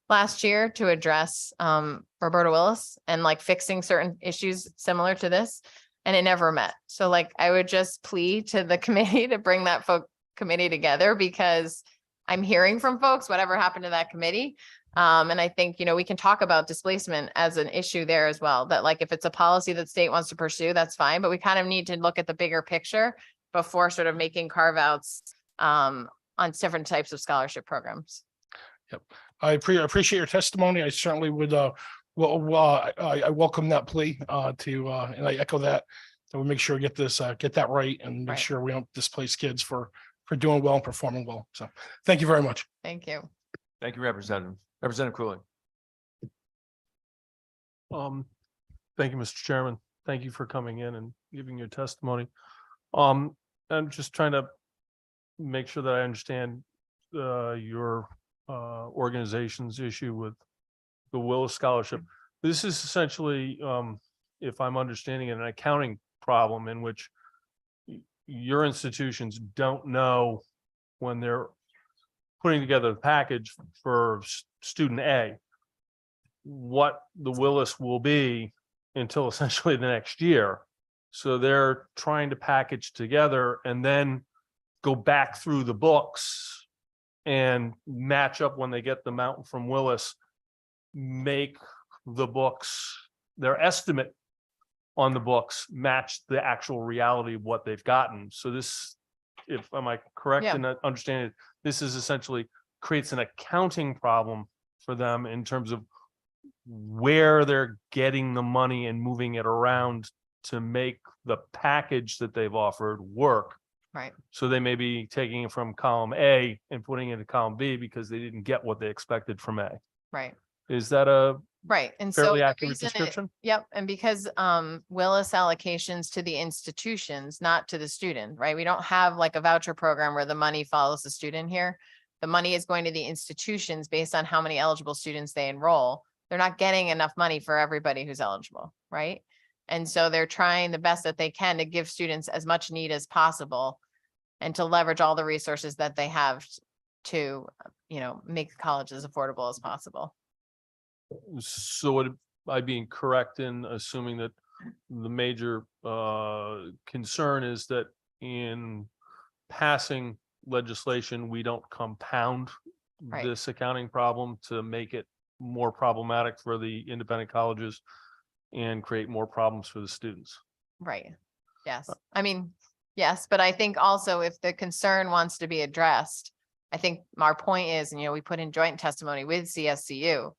last year to address Roberta Willis and like fixing certain issues similar to this, and it never met. So like I would just plead to the committee to bring that committee together, because I'm hearing from folks whatever happened to that committee. And I think, we can talk about displacement as an issue there as well, that like if it's a policy that state wants to pursue, that's fine, but we kind of need to look at the bigger picture before sort of making carve outs on different types of scholarship programs. Yep. I appreciate your testimony. I certainly would, I welcome that plea and I echo that. So we'll make sure we get that right and make Right. sure we don't displace kids for doing well and performing well. So thank you very much. Thank you. Thank you, Representative. Representative Cooley. Thank you, Mr. Chairman. Thank you for coming in and giving your testimony. I'm just trying to make sure that I understand your organization's issue with the Willis Scholarship. This is essentially, if I'm understanding it, an accounting problem in which your institutions don't know when they're putting together the package for student A, what the Willis will be until essentially the next year. So they're trying to package together and then go back through the books and match up when they get the amount from Willis, make the books, their estimate on the books match the actual reality of what they've gotten. So this, am I correct in understanding, this is essentially creates an accounting problem for them in terms of where they're getting the money and moving it around to make the package that they've offered work. Right. So they may be taking it from column A and putting it into column B because they didn't get what they expected from A. Right. Is that a Right, and so fairly the accurate reason it- description? Yep, and because Willis allocations to the institutions, not to the student, right? We don't have like a voucher program where the money follows the student here. The money is going to the institutions based on how many eligible students they enroll. They're not getting enough money for everybody who's eligible, right? And so they're trying the best that they can to give students as much need as possible and to leverage all the resources that they have to, make college as affordable as possible. So would I being correct in assuming that the major concern is that in passing legislation, we don't compound Right. this accounting problem to make it more problematic for the independent colleges and create more problems for the students? Right. Yes. I mean, yes, but I think also if the concern wants to be addressed, I think our point is, and we put in joint testimony with CSCU,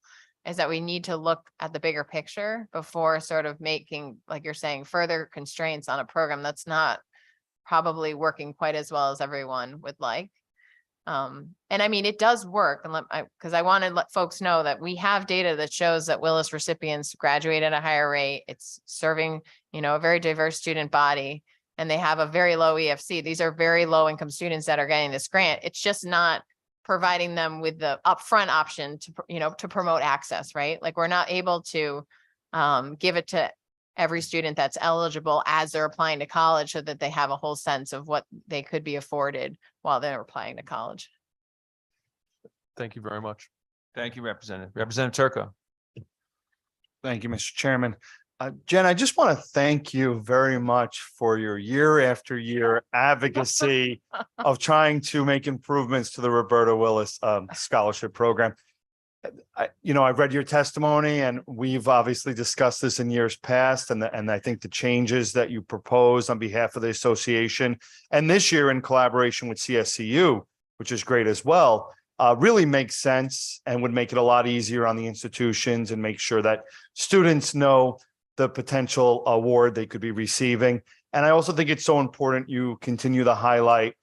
is that we need to look at the bigger picture before sort of making, like you're saying, further constraints on a program that's not probably working quite as well as everyone would like. And I mean, it does work, and because I want to let folks know that we have data that shows that Willis recipients graduate at a higher rate. It's serving, a very diverse student body, and they have a very low EFC. These are very low income students that are getting this grant. It's just not providing them with the upfront option to promote access, right? Like we're not able to give it to every student that's eligible as they're applying to college so that they have a whole sense of what they could be afforded while they're applying to college. Thank you very much. Thank you, Representative. Representative Turco. Thank you, Mr. Chairman. Jen, I just want to thank you very much for your year after year advocacy of trying to make improvements to the Roberta Willis Scholarship Program. I've read your testimony, and we've obviously discussed this in years past, and I think the changes that you proposed on behalf of the association and this year in collaboration with CSCU, which is great as well, really makes sense and would make it a lot easier on the institutions and make sure that students know the potential award they could be receiving. And I also think it's so important you continue to highlight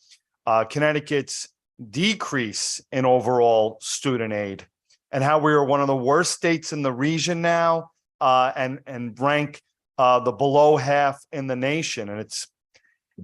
Connecticut's decrease in overall student aid and how we are one of the worst states in the region now, and rank the below half in the nation. And it's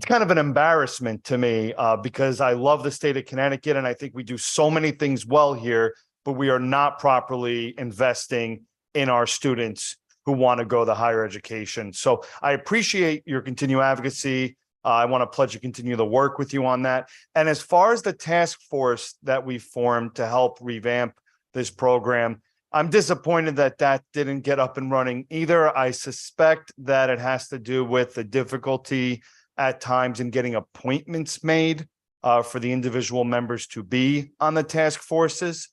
kind of an embarrassment to me because I love the state of Connecticut and I think we do so many things well here, but we are not properly investing in our students who want to go to higher education. So I appreciate your continued advocacy. I want to pledge to continue to work with you on that. And as far as the task force that we formed to help revamp this program, I'm disappointed that didn't get up and running either. I suspect that it has to do with the difficulty at times in getting appointments made for the individual members to be on the task forces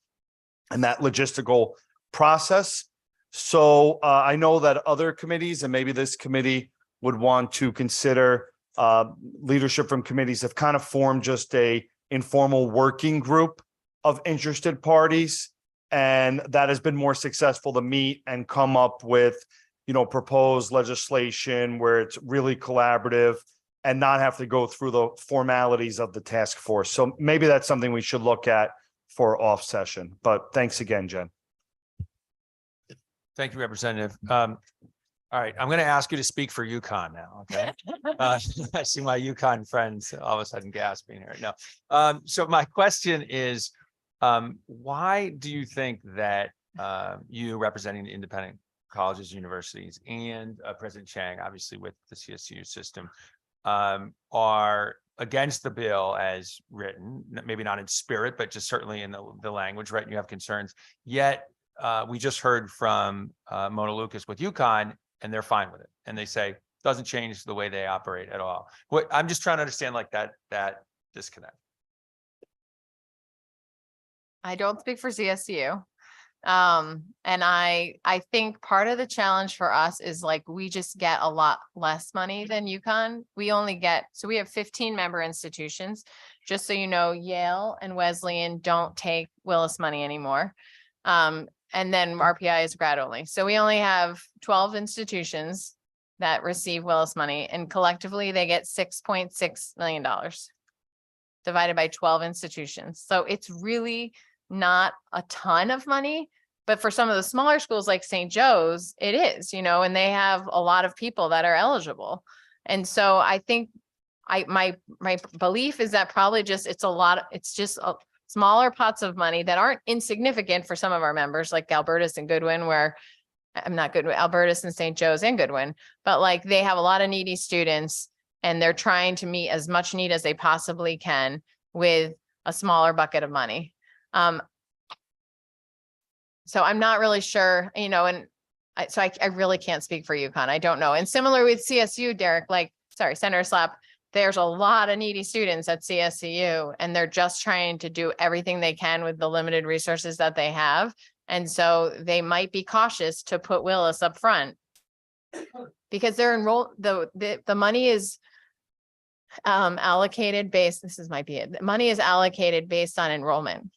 and that logistical process. So I know that other committees and maybe this committee would want to consider leadership from committees have kind of formed just a informal working group of interested parties. And that has been more successful to meet and come up with, proposed legislation where it's really collaborative and not have to go through the formalities of the task force. So maybe that's something we should look at for off session. But thanks again, Jen. Thank you, Representative. All right, I'm going to ask you to speak for UConn now, okay? I see my UConn friends all of a sudden gasping here. No. So my question is, why do you think that you representing the independent colleges, universities, and President Chang, obviously with the CSU system, are against the bill as written, maybe not in spirit, but just certainly in the language, right? And you have concerns. Yet we just heard from Mona Lucas with UConn, and they're fine with it. And they say, doesn't change the way they operate at all. I'm just trying to understand like that disconnect. I don't speak for CSU. And I think part of the challenge for us is like, we just get a lot less money than UConn. We have 15 member institutions. Just so you know, Yale and Wesleyan don't take Willis money anymore. And then RPI is grad only. So we only have 12 institutions that receive Willis money, and collectively they get $6.6 million divided by 12 institutions. So it's really not a ton of money, But for some of the smaller schools like St. Joe's, it is, and they have a lot of people that are eligible. And so I think my belief is that probably just, it's just smaller pots of money that aren't insignificant for some of our members like Albertus and Goodwin, where I'm not Goodwin, Albertus and St. Joe's and Goodwin, but like they have a lot of needy students and they're trying to meet as much need as they possibly can with a smaller bucket of money. So I'm not really sure, and I really can't speak for UConn. I don't know. And similar with CSU, Derek, Senator Slapp, there's a lot of needy students at CSCU and they're just trying to do everything they can with the limited resources that they have. And so they might be cautious to put Willis up front because they're enrolled, the money is allocated based, money is allocated based on enrollment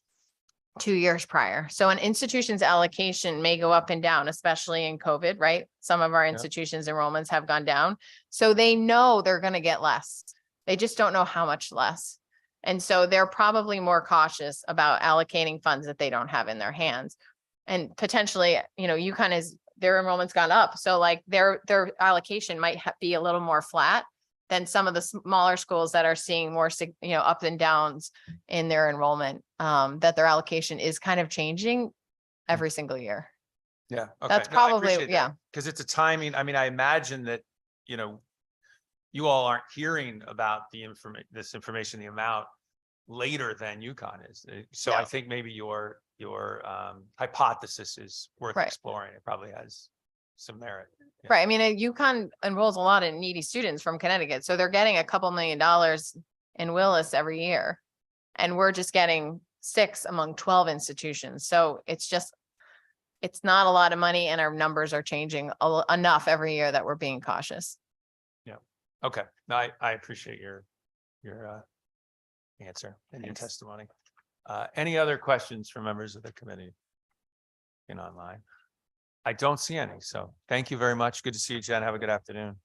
2 years prior. So an institution's allocation may go up and down, especially in COVID, right? Some of our institutions' enrollments have gone down. So they know they're going to get less. They just don't know how much less. And so they're probably more cautious about allocating funds that they don't have in their hands. And potentially, UConn is, their enrollment's gone up. So like their allocation might be a little more flat than some of the smaller schools that are seeing more, ups and downs in their enrollment, that their allocation is kind of changing every single year. Yeah. Okay. That's No, I probably, appreciate that, yeah. because it's a timing. I mean, I imagine that, you all aren't hearing about this information, the amount later than UConn is. So I No. think maybe your hypothesis is worth Right. exploring. It probably has some merit. Yeah. Right. I mean, UConn enrolls a lot of needy students from Connecticut. So they're getting a couple $1 million in Willis every year. And we're just getting 6 among 12 institutions. So it's not a lot of money and our numbers are changing enough every year that we're being cautious. Yeah. Okay. No, I appreciate your answer and your Thanks. testimony. Any other questions from members of the committee in online? I don't see any. So thank you very much. Good to see you, Jen. Have a good afternoon.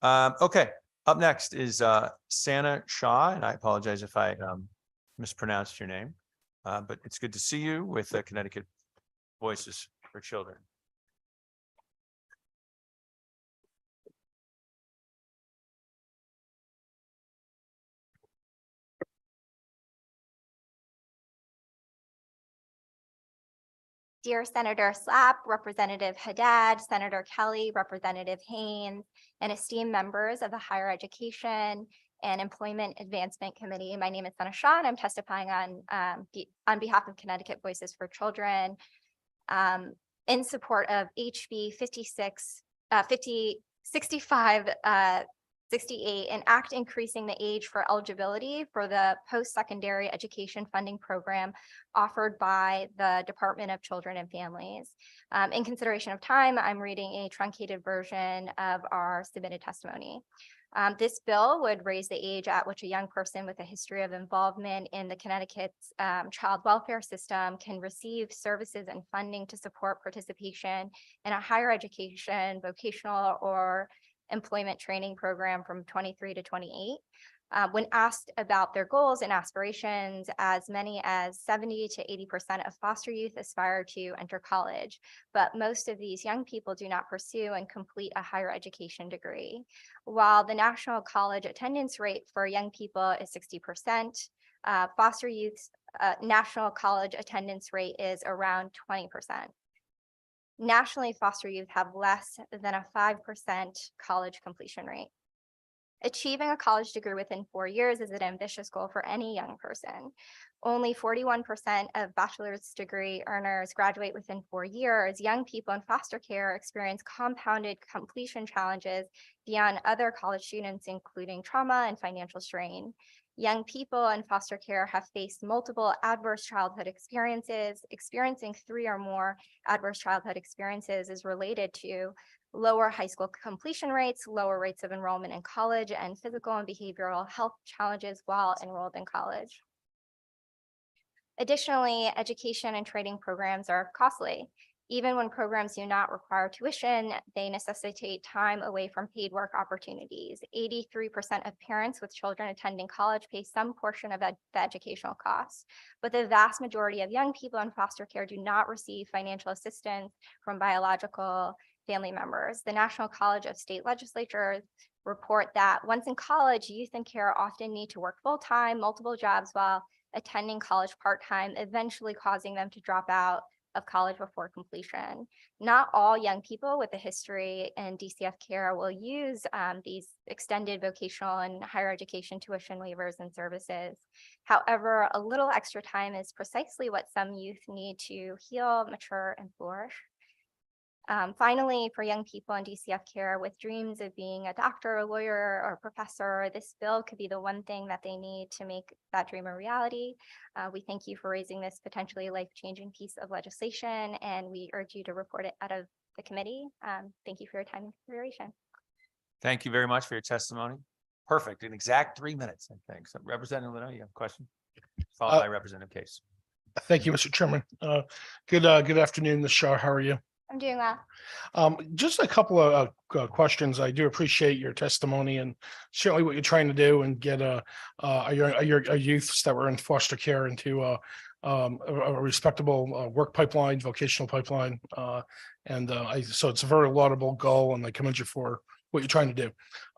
Okay. Up next is Sana Shah, and I apologize if I mispronounced your name, but it's good to see you with Connecticut Voices for Children. Dear Senator Slapp, Representative Haddad, Senator Kelly, Representative Haynes, and esteemed members of the Higher Education and Employment Advancement Committee. My name is Sana Shah, and I'm testifying on behalf of Connecticut Voices for Children in support of HB 6568, an act increasing the age for eligibility for the post-secondary education funding program offered by the Department of Children and Families. In consideration of time, I'm reading a truncated version of our submitted testimony. This bill would raise the age at which a young person with a history of involvement in the Connecticut's child welfare system can receive services and funding to support participation in a higher education, vocational, or employment training program from 23 to 28. When asked about their goals and aspirations, as many as 70 to 80% of foster youth aspire to enter college, but most of these young people do not pursue and complete a higher education degree. While the national college attendance rate for young people is 60%, foster youth's national college attendance rate is around 20%. Nationally, foster youth have less than a 5% college completion rate. Achieving a college degree within 4 years is an ambitious goal for any young person. Only 41% of bachelor's degree earners graduate within 4 years. Young people in foster care experience compounded completion challenges beyond other college students, including trauma and financial strain. Young people in foster care have faced multiple adverse childhood experiences. Experiencing 3 or more adverse childhood experiences is related to lower high school completion rates, lower rates of enrollment in college, and physical and behavioral health challenges while enrolled in college. Additionally, education and training programs are costly. Even when programs do not require tuition, they necessitate time away from paid work opportunities. 83% of parents with children attending college pay some portion of the educational costs, but the vast majority of young people in foster care do not receive financial assistance from biological family members. The National College of State Legislatures report that once in college, youth in care often need to work full-time, multiple jobs while attending college part-time, eventually causing them to drop out of college before completion. Not all young people with a history in DCF care will use these extended vocational and higher education tuition waivers and services. However, a little extra time is precisely what some youth need to heal, mature, and flourish. Finally, for young people in DCF care with dreams of being a doctor, a lawyer, or a professor, this bill could be the one thing that they need to make that dream a reality. We thank you for raising this potentially life-changing piece of legislation, and we urge you to report it out of the committee. Thank you for your time and consideration. Thank you very much for your testimony. Perfect. An exact 3 minutes, I think. So Representative Leno, you have a question? Followed by Representative Case. Thank you, Mr. Chairman. Good afternoon, Ms. Shah. How are you? I'm doing well. Just a couple of questions. I do appreciate your testimony and certainly what you're trying to do and get your youths that were in foster care into a respectable work pipeline, vocational pipeline. So it's a very laudable goal, and I commend you for what you're trying to do.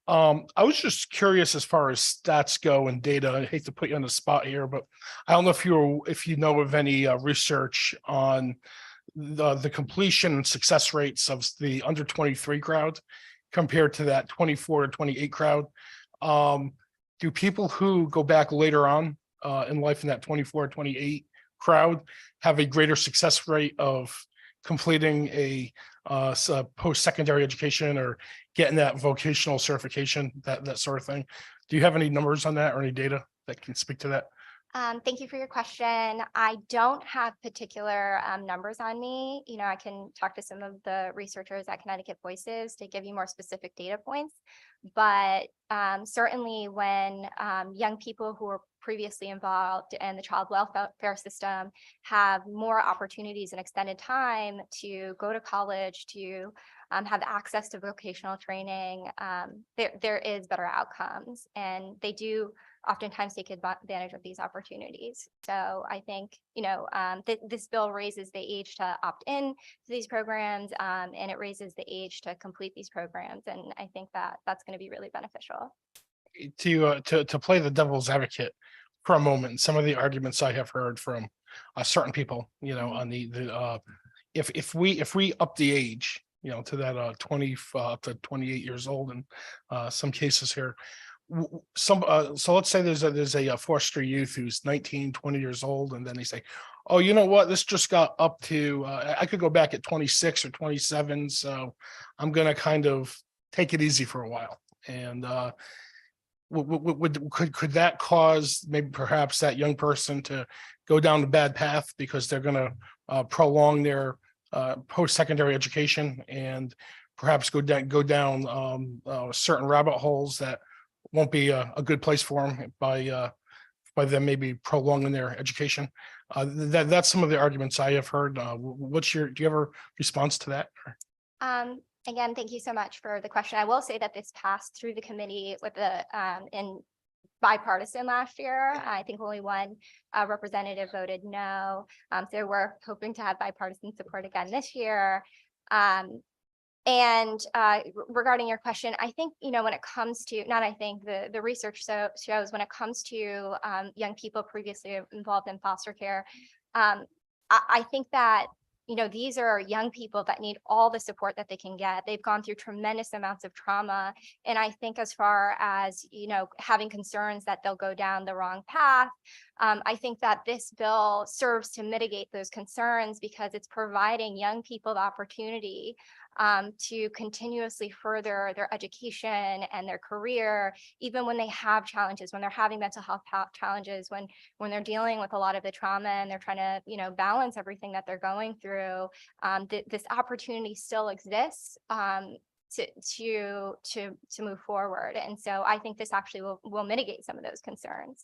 I was just curious as far as stats go and data. I hate to put you on the spot here, but I don't know if you know of any research on the completion and success rates of the under 23 crowd compared to that 24 to 28 crowd. Do people who go back later on in life in that 24 or 28 crowd have a greater success rate of completing a post-secondary education or getting that vocational certification, that sort of thing? Do you have any numbers on that or any data that can speak to that? Thank you for your question. I don't have particular numbers on me. I can talk to some of the researchers at Connecticut Voices to give you more specific data points. But certainly when young people who were previously involved in the child welfare system have more opportunities and extended time to go to college, to have access to vocational training, there is better outcomes, and they do oftentimes take advantage of these opportunities. So I think, this bill raises the age to opt in to these programs, and it raises the age to complete these programs. And I think that that's going to be really beneficial. To play the devil's advocate for a moment, some of the arguments I have heard from certain people, on if we up the age, to that 20 to 28 years old in some cases here. So let's say there's a foster youth who's 19, 20 years old, and then they say, oh, you know what, this just got up to, I could go back at 26 or 27, so I'm going to kind of take it easy for a while. And could that cause maybe perhaps that young person to go down the bad path because they're going to prolong their post-secondary education and perhaps go down certain rabbit holes that won't be a good place for them by them maybe prolonging their education? That's some of the arguments I have heard. Do you have a response to that? Again, thank you so much for the question. I will say that this passed through the committee with in bipartisan last year. I think only one representative voted no. So we're hoping to have bipartisan support again this year. And regarding your question, I think, when it comes to, the research shows when it comes to young people previously involved in foster care, I think that, these are young people that need all the support that they can get. They've gone through tremendous amounts of trauma. And I think as far as, having concerns that they'll go down the wrong path, I think that this bill serves to mitigate those concerns because it's providing young people the opportunity to continuously further their education and their career, even when they have challenges, when they're having mental health challenges, when they're dealing with a lot of the trauma and they're trying to, balance everything that they're going through. This opportunity still exists to move forward. And so I think this actually will mitigate some of those concerns.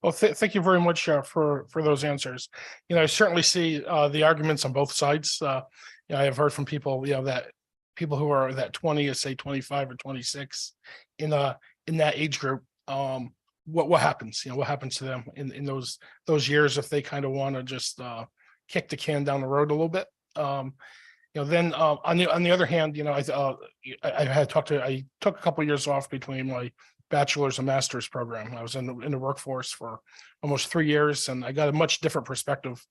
Well, thank you very much for those answers. I certainly see the arguments on both sides. I have heard from people, that people who are that 20 or say 25 or 26 in that age group, what happens? What happens to them in those years if they kind of want to just kick the can down the road a little bit? Then on the other hand, I took a couple of years off between my bachelor's and master's program. I was in the workforce for almost 3 years, and I got a much different perspective,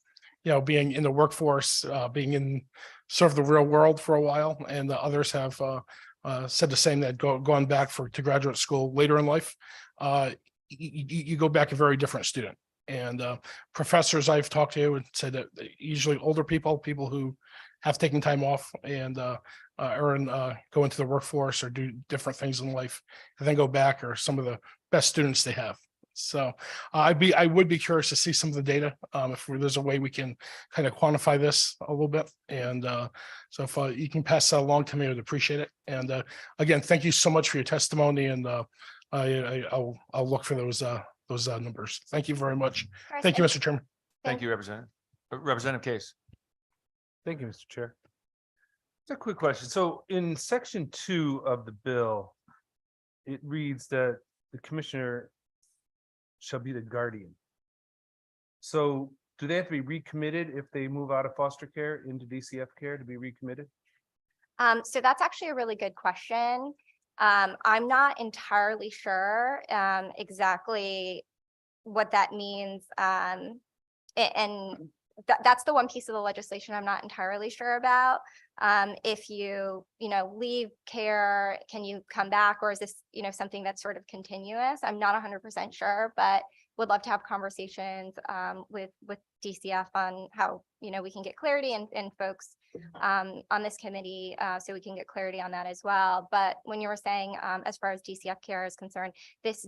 being in the workforce, being in sort of the real world for a while, and others have said the same, that gone back to graduate school later in life. You go back a very different student. And professors I've talked to and said that usually older people who have taken time off and go into the workforce or do different things in life and then go back are some of the best students they have. So I would be curious to see some of the data, if there's a way we can kind of quantify this a little bit. And so if you can pass that along to me, I would appreciate it. And again, thank you so much for your testimony. And I'll look for those numbers. Thank you very much. Thank you, Mr. Chairman. Thank you, Representative. Representative Case. Thank you, Mr. Chair. Just a quick question. So in section 2 of the bill, it reads that the commissioner shall be the guardian. So do they have to be recommitted if they move out of foster care into DCF care to be recommitted? So that's actually a really good question. I'm not entirely sure exactly what that means. And that's the one piece of the legislation I'm not entirely sure about. If you leave care, can you come back, or is this, something that's sort of continuous? I'm not 100% sure, but would love to have conversations with DCF on how, we can get clarity and folks on this committee, so we can get clarity on that as well. But when you were saying, as far as DCF care is concerned, this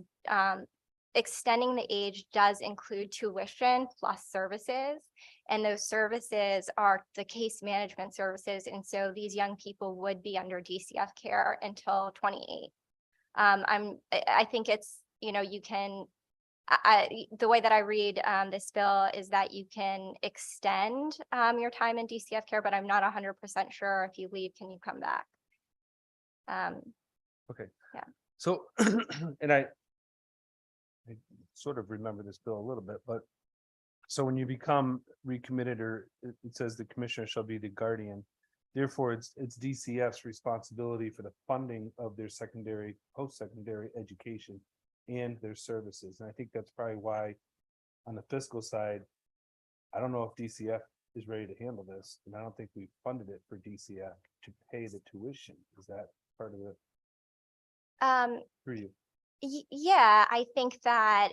extending the age does include tuition plus services, and those services are the case management services. And so these young people would be under DCF care until 28. I think it's, you can, the way that I read this bill is that you can extend your time in DCF care, but I'm not 100% sure if you leave, can you come back? Okay. Yeah. So, and I sort of remember this bill a little bit, but so when you become recommitted, or it says the commissioner shall be the guardian, therefore it's DCF's responsibility for the funding of their secondary, post-secondary education and their services. And I think that's probably why on the fiscal side, I don't know if DCF is ready to handle this, and I don't think we funded it for DCF to pay the tuition. Is that part of it? For you? Yeah, I think that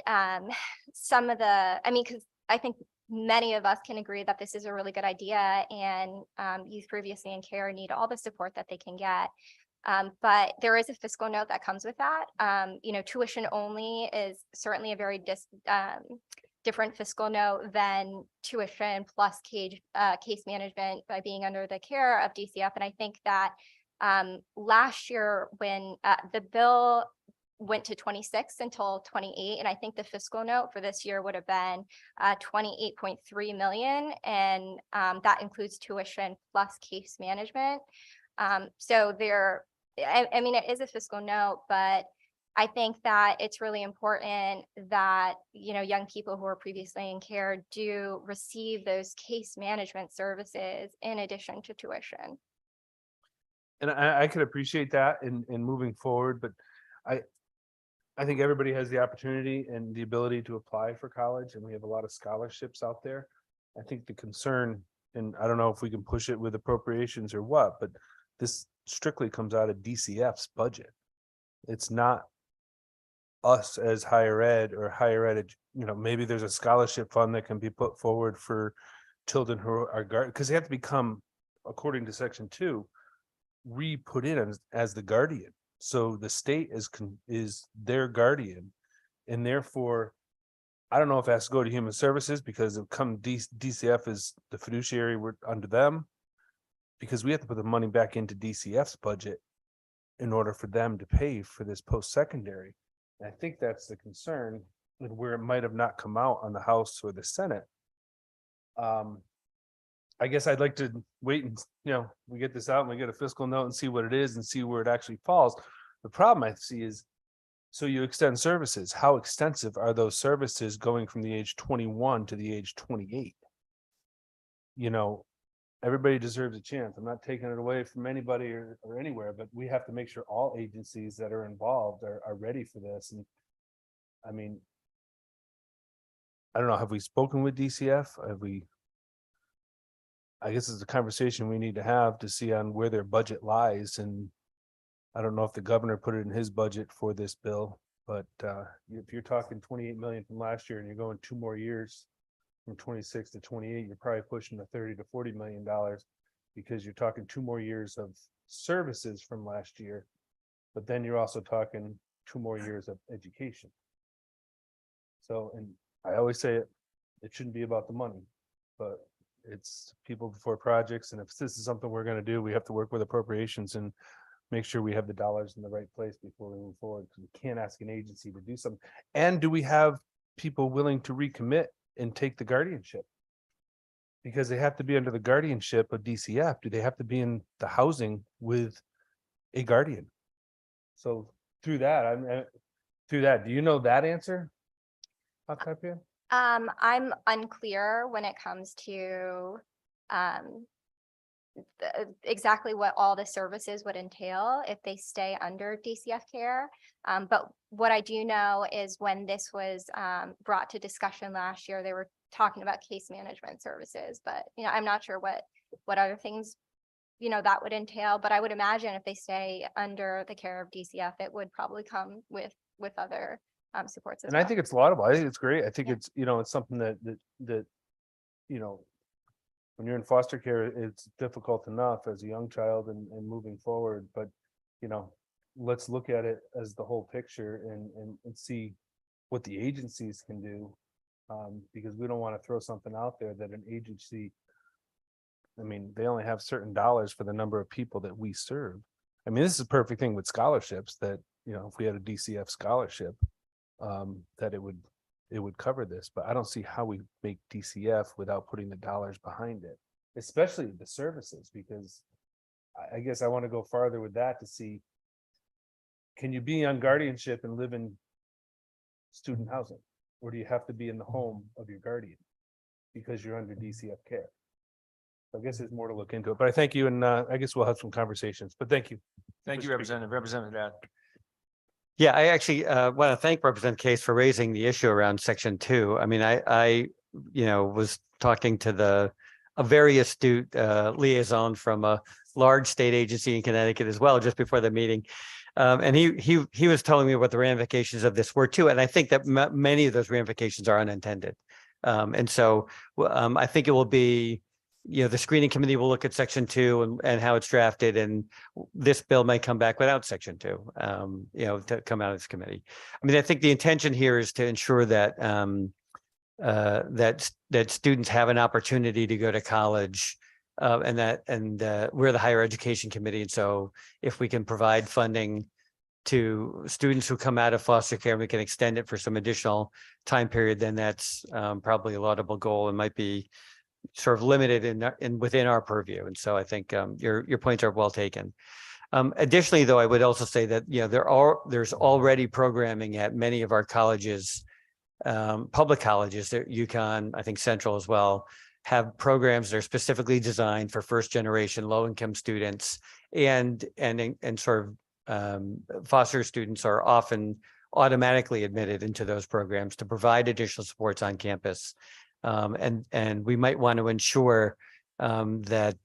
some of the, because I think many of us can agree that this is a really good idea, and youth previously in care need all the support that they can get. But there is a fiscal note that comes with that. Tuition only is certainly a very different fiscal note than tuition plus case management by being under the care of DCF. And I think that last year when the bill went to 26 until 28, and I think the fiscal note for this year would have been 28.3 million, and that includes tuition plus case management. So there, it is a fiscal note, but I think that it's really important that, young people who are previously in care do receive those case management services in addition to tuition. And I could appreciate that in moving forward, but I think everybody has the opportunity and the ability to apply for college, and we have a lot of scholarships out there. I think the concern, and I don't know if we can push it with appropriations or what, but this strictly comes out of DCF's budget. It's not us as higher ed or higher ed, maybe there's a scholarship fund that can be put forward for children who are guard, because they have to become, according to section 2, re-put in as the guardian. So the state is their guardian, and therefore, I don't know if it has to go to human services because it come DCF is the fiduciary, we're under them, because we have to put the money back into DCF's budget in order for them to pay for this post-secondary. And I think that's the concern and where it might have not come out on the House or the Senate. I guess I'd like to wait and, we get this out and we get a fiscal note and see what it is and see where it actually falls. The problem I see is, so you extend services, how extensive are those services going from the age 21 to the age 28? Everybody deserves a chance. I'm not taking it away from anybody or anywhere, but we have to make sure all agencies that are involved are ready for this. And I mean, I don't know, have we spoken with DCF? I guess it's a conversation we need to have to see on where their budget lies. And I don't know if the governor put it in his budget for this bill, but if you're talking 28 million from last year and you're going 2 more years from 26 to 28, you're probably pushing the 30 to 40 million dollars, because you're talking 2 more years of services from last year. But then you're also talking 2 more years of education. So, and I always say it shouldn't be about the money, but it's people before projects. And if this is something we're going to do, we have to work with appropriations and make sure we have the dollars in the right place before we move forward. Because we can't ask an agency to do something. And do we have people willing to recommit and take the guardianship? Because they have to be under the guardianship of DCF. Do they have to be in the housing with a guardian? So through that, do you know that answer? Octavia? I'm unclear when it comes to exactly what all the services would entail if they stay under DCF care. But what I do know is when this was brought to discussion last year, they were talking about case management services, but I'm not sure what other things that would entail. But I would imagine if they stay under the care of DCF, it would probably come with other supports as And well. I think it's laudable. I think it's great. I think it's, it's something that when you're in foster care, it's difficult enough as a young child and moving forward, but let's look at it as the whole picture and see what the agencies can do. Because we don't want to throw something out there that an agency, they only have certain dollars for the number of people that we serve. This is a perfect thing with scholarships that, if we had a DCF scholarship, that it would cover this, but I don't see how we make DCF without putting the dollars behind it, especially the services, because I guess I want to go farther with that to see, can you be on guardianship and live in student housing, or do you have to be in the home of your guardian because you're under DCF care? I guess there's more to look into it, but I thank you, and I guess we'll have some conversations, but thank you. Thank you, Representative Dad. Yeah, I actually want to thank Representative Case for raising the issue around Section 2. I was talking to a very astute liaison from a large state agency in Connecticut as well, just before the meeting. And he was telling me what the ramifications of this were too. And I think that many of those ramifications are unintended. And so I think it will be, the screening committee will look at Section 2 and how it's drafted, and this bill may come back without Section 2, to come out of this committee. I think the intention here is to ensure that that students have an opportunity to go to college, and we're the higher education committee. And so if we can provide funding to students who come out of foster care, and we can extend it for some additional time period, then that's probably a laudable goal and might be sort of limited in within our purview. And so I think your points are well taken. Additionally, though, I would also say that there's already programming at many of our colleges, public colleges, UConn, I think Central as well, have programs that are specifically designed for first generation low income students, and sort of foster students are often automatically admitted into those programs to provide additional supports on campus. And we might want to ensure that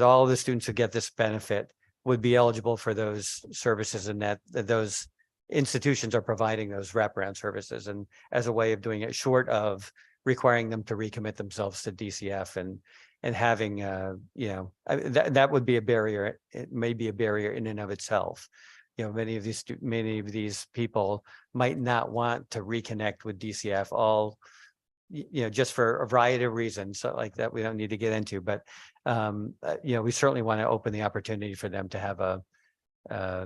all of the students who get this benefit would be eligible for those services, and that those institutions are providing those wraparound services, and as a way of doing it, short of requiring them to recommit themselves to DCF and having that would be a barrier. It may be a barrier in and of itself. Many of these people might not want to reconnect with DCF, just for a variety of reasons like that we don't need to get into, but we certainly want to open the opportunity for them to have a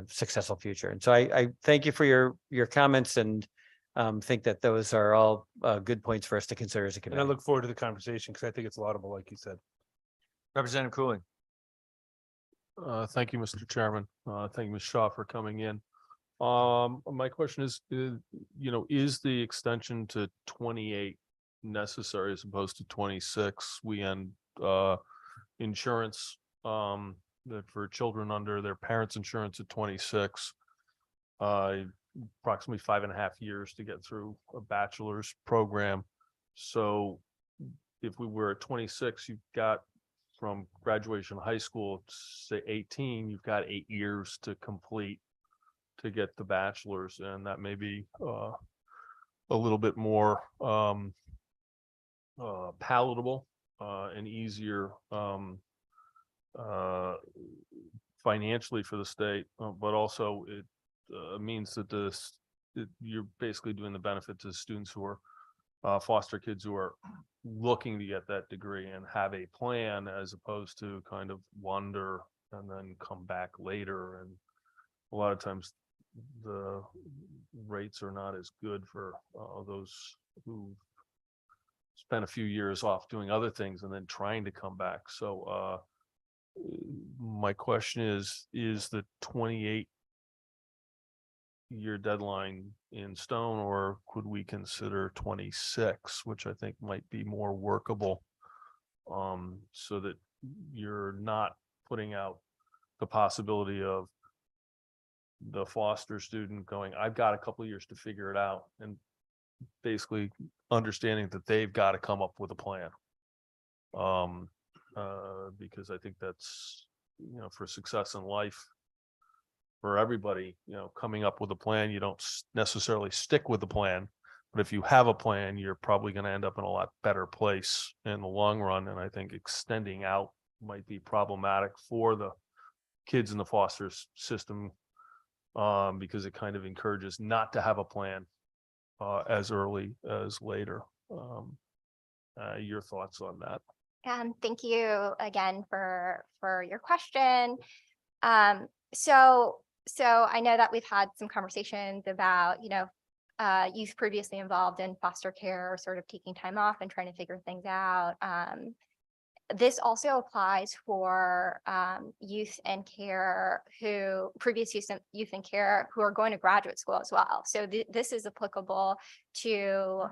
successful future. And so I thank you for your comments, and think that those are all good points for us to consider as a And I committee. look forward to the conversation because I think it's laudable, like you said. Representative Cooley. Thank you, Mr. Chairman. Thank you, Ms. Shaw, for coming in. My question is, is the extension to 28 necessary as opposed to 26? We end insurance that for children under their parents' insurance at 26. Approximately 5.5 years to get through a bachelor's program. So if we were at 26, you've got from graduation of high school, say 18, you've got 8 years to complete to get the bachelor's, and that may be a little bit more palatable and easier financially for the state, but also it means that you're basically doing the benefit to students who are foster kids who are looking to get that degree and have a plan, as opposed to kind of wander and then come back later. And a lot of times the rates are not as good for those who spent a few years off doing other things and then trying to come back. So my question is the 28 year deadline in stone, or could we consider 26, which I think might be more workable, so that you're not putting out the possibility of the foster student going, I've got a couple of years to figure it out, and basically understanding that they've got to come up with a plan. Because I think that's, for success in life for everybody, coming up with a plan. You don't necessarily stick with the plan, but if you have a plan, you're probably going to end up in a lot better place in the long run. And I think extending out might be problematic for the kids in the foster system, because it kind of encourages not to have a plan as early as later. Your thoughts on that? Thank you again for your question. So I know that we've had some conversations about, youth previously involved in foster care, sort of taking time off and trying to figure things out. This also applies for youth in care previous youth in care who are going to graduate school as well. So this is applicable to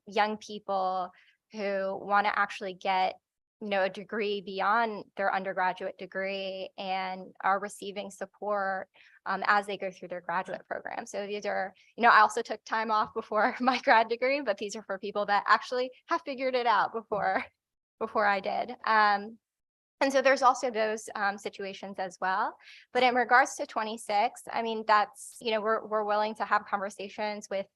young people who want to actually get a degree beyond their undergraduate degree and are receiving support as they go through their graduate program. So these are, I also took time off before my grad degree, but these are for people that actually have figured it out before I did. And so there's also those situations as well. But in regards to 26, I mean, that's, we're willing to have conversations with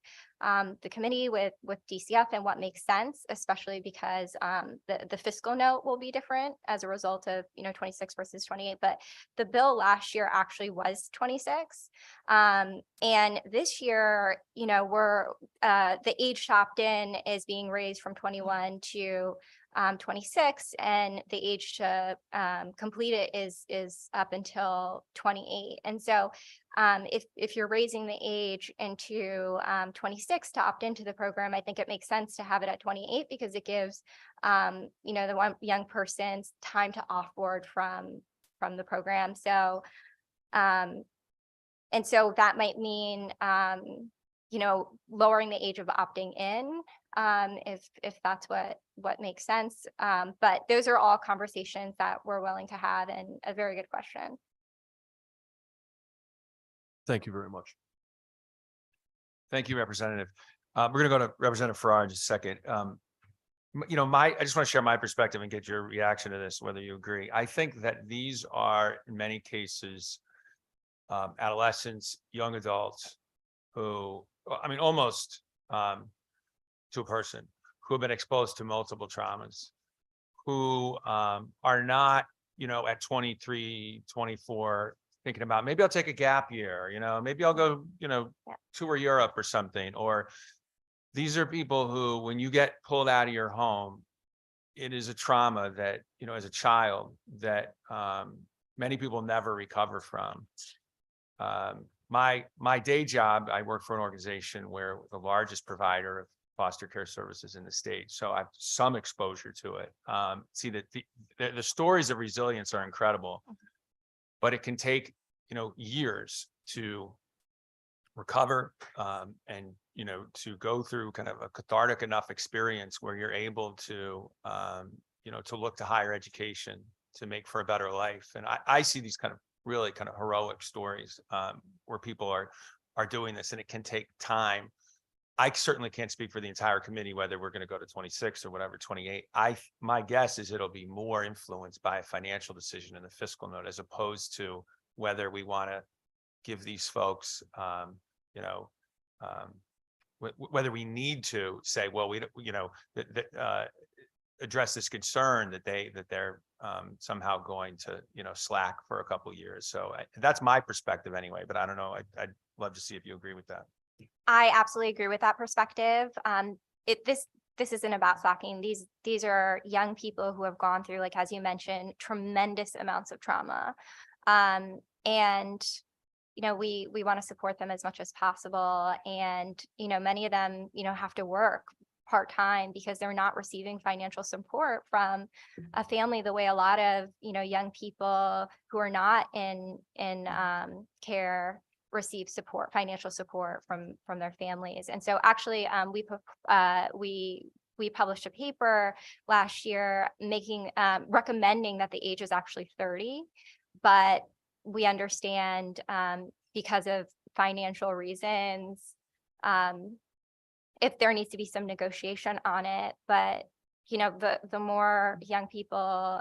the committee, with DCF, and what makes sense, especially because the fiscal note will be different as a result of, 26 versus 28. But the bill last year actually was 26. And this year, the age to opt in is being raised from 21 to 26, and the age to complete it is up until 28. And so if you're raising the age into 26 to opt into the program, I think it makes sense to have it at 28, because it gives the one young person's time to offboard from the program. So and so that might mean lowering the age of opting in, if that's what makes sense. But those are all conversations that we're willing to have, and a very good question. Thank you very much. Thank you, Representative. We're going to go to Representative Farrar in just a second. I just want to share my perspective and get your reaction to this, whether you agree. I think that these are, in many cases, adolescents, young adults who, almost to a person, who have been exposed to multiple traumas, who are not, at 23, 24, thinking about, maybe I'll take a gap year, maybe I'll go, tour Europe or something. Or these are people who, when you get pulled out of your home, it is a trauma that, as a child, that many people never recover from. my day job, I work for an organization where the largest provider of foster care services in the state. So I have some exposure to it. See that the stories of resilience are incredible, but it can take, years to recover, and, to go through kind of a cathartic enough experience where you're able to, to look to higher education to make for a better life. And I see these kind of really kind of heroic stories, where people are doing this, and it can take time. I certainly can't speak for the entire committee, whether we're going to go to 26 or whatever, 28. My guess is it'll be more influenced by a financial decision in the fiscal note, as opposed to whether we want to give these folks, whether we need to say, well, we, address this concern that they're somehow going to, slack for a couple of years. So that's my perspective anyway, but I don't know. I'd love to see if you agree with that. I absolutely agree with that perspective. This isn't about slacking. These are young people who have gone through, like, as you mentioned, tremendous amounts of trauma. And we want to support them as much as possible. And, many of them, have to work part-time because they're not receiving financial support from a family the way a lot of, young people who are not in care receive support, financial support from their families. And so actually, we published a paper last year recommending that the age is actually 30, but we understand because of financial reasons, if there needs to be some negotiation on it. But the more young people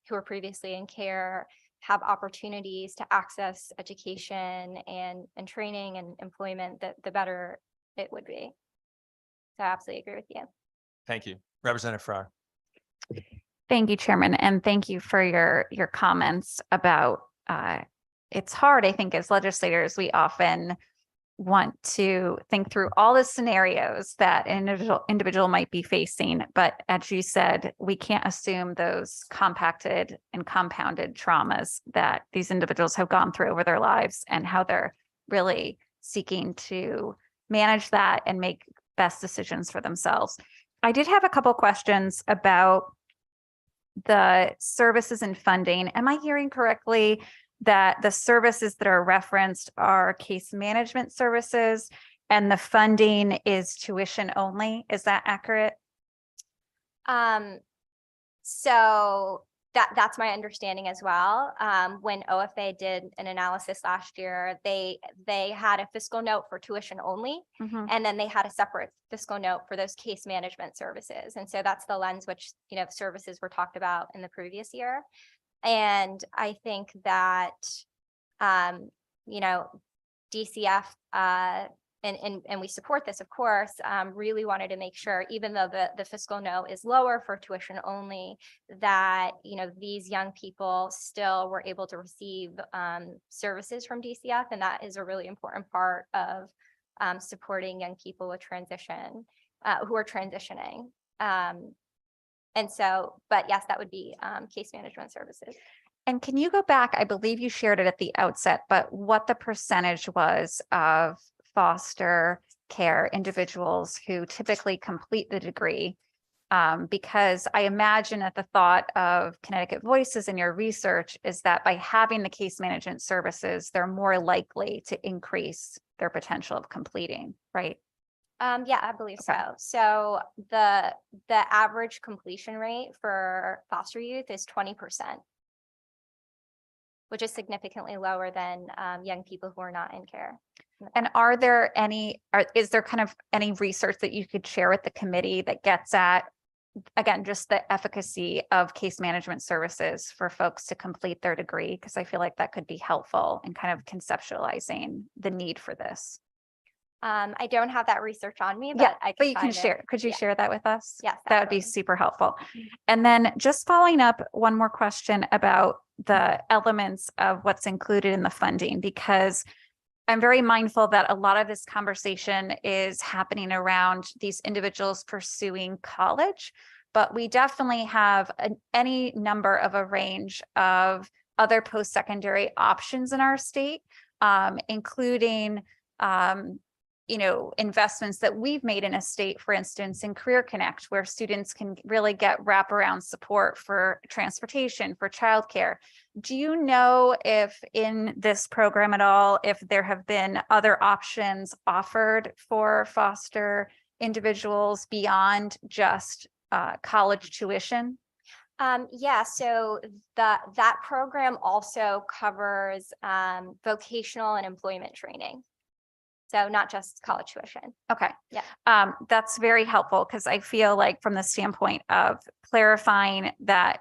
who are previously in care have opportunities to access education and training and employment, the better it would be. So I absolutely agree with you. Thank you. Representative Farrar. Thank you, Chairman, and thank you for your comments about it's hard. I think as legislators, we often want to think through all the scenarios that an individual might be facing. But as you said, we can't assume those compacted and compounded traumas that these individuals have gone through over their lives and how they're really seeking to manage that and make best decisions for themselves. I did have a couple questions about the services and funding. Am I hearing correctly that the services that are referenced are case management services and the funding is tuition only? Is that accurate? So that's my understanding as well. When OFA did an analysis last year, they had a fiscal note for tuition only, and then they had a separate fiscal note for those case management services. And so that's the lens which, services were talked about in the previous year. And I think that, DCF, and we support this, of course, really wanted to make sure, even though the fiscal note is lower for tuition only, that, these young people still were able to receive services from DCF. And that is a really important part of supporting young people with transition, who are transitioning. And so, but yes, that would be case management services. And can you go back? I believe you shared it at the outset, but what the percentage was of foster care individuals who typically complete the degree? Because I imagine that the thought of Connecticut Voices in your research is that by having the case management services, they're more likely to increase their potential of completing, right? Yeah, I believe so. So the average completion rate for foster youth is 20%, which is significantly lower than young people who are not in care. And is there kind of any research that you could share with the committee that gets at, again, just the efficacy of case management services for folks to complete their degree? Because I feel like that could be helpful in kind of conceptualizing the need for this. I don't have that research on me, but you can share. Could you share that with us? Yes, that would be super helpful. And then just following up, one more question about the elements of what's included in the funding, because I'm very mindful that a lot of this conversation is happening around these individuals pursuing college, but we definitely have any number of a range of other post-secondary options in our state. including, investments that we've made in a state, for instance, in Career Connect, where students can really get wraparound support for transportation, for childcare. Do you know if in this program at all, if there have been other options offered for foster individuals beyond just college tuition? Yeah, so that program also covers vocational and employment training. So not just college tuition. Okay. Yeah. That's very helpful because I feel like from the standpoint of clarifying that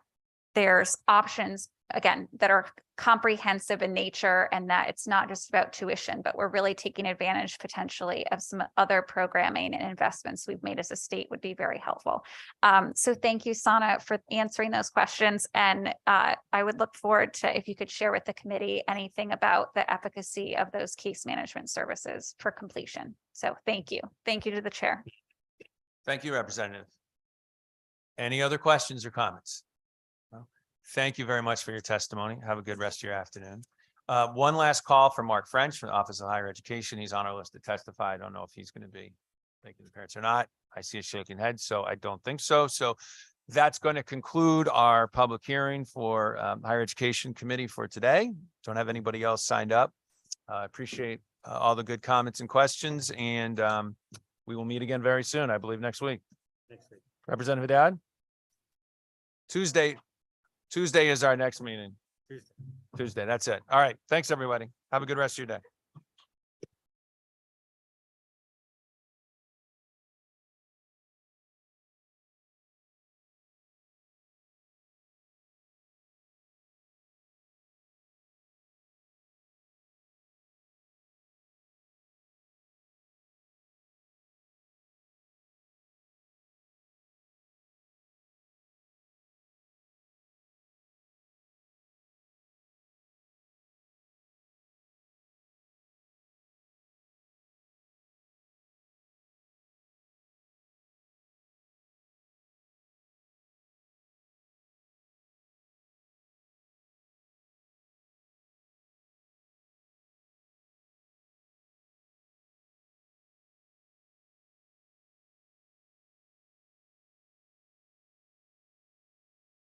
there's options, again, that are comprehensive in nature and that it's not just about tuition, but we're really taking advantage potentially of some other programming and investments we've made as a state would be very helpful. So thank you, Sana, for answering those questions. And I would look forward to if you could share with the committee anything about the efficacy of those case management services for completion. So thank you. Thank you to the chair. Thank you, Representative. Any other questions or comments? No? Thank you very much for your testimony. Have a good rest of your afternoon. One last call for Mark French from the Office of Higher Education. He's on our list to testify. I don't know if he's going to be making the appearance or not. I see a shaking head, so I don't think so. So that's going to conclude our public hearing for Higher Education Committee for today. Don't have anybody else signed up. I appreciate all the good comments and questions, and we will meet again very soon, I believe next week. Representative Haddad? Tuesday is our next meeting. Tuesday, that's it. All right. Thanks, everybody. Have a good rest of your day.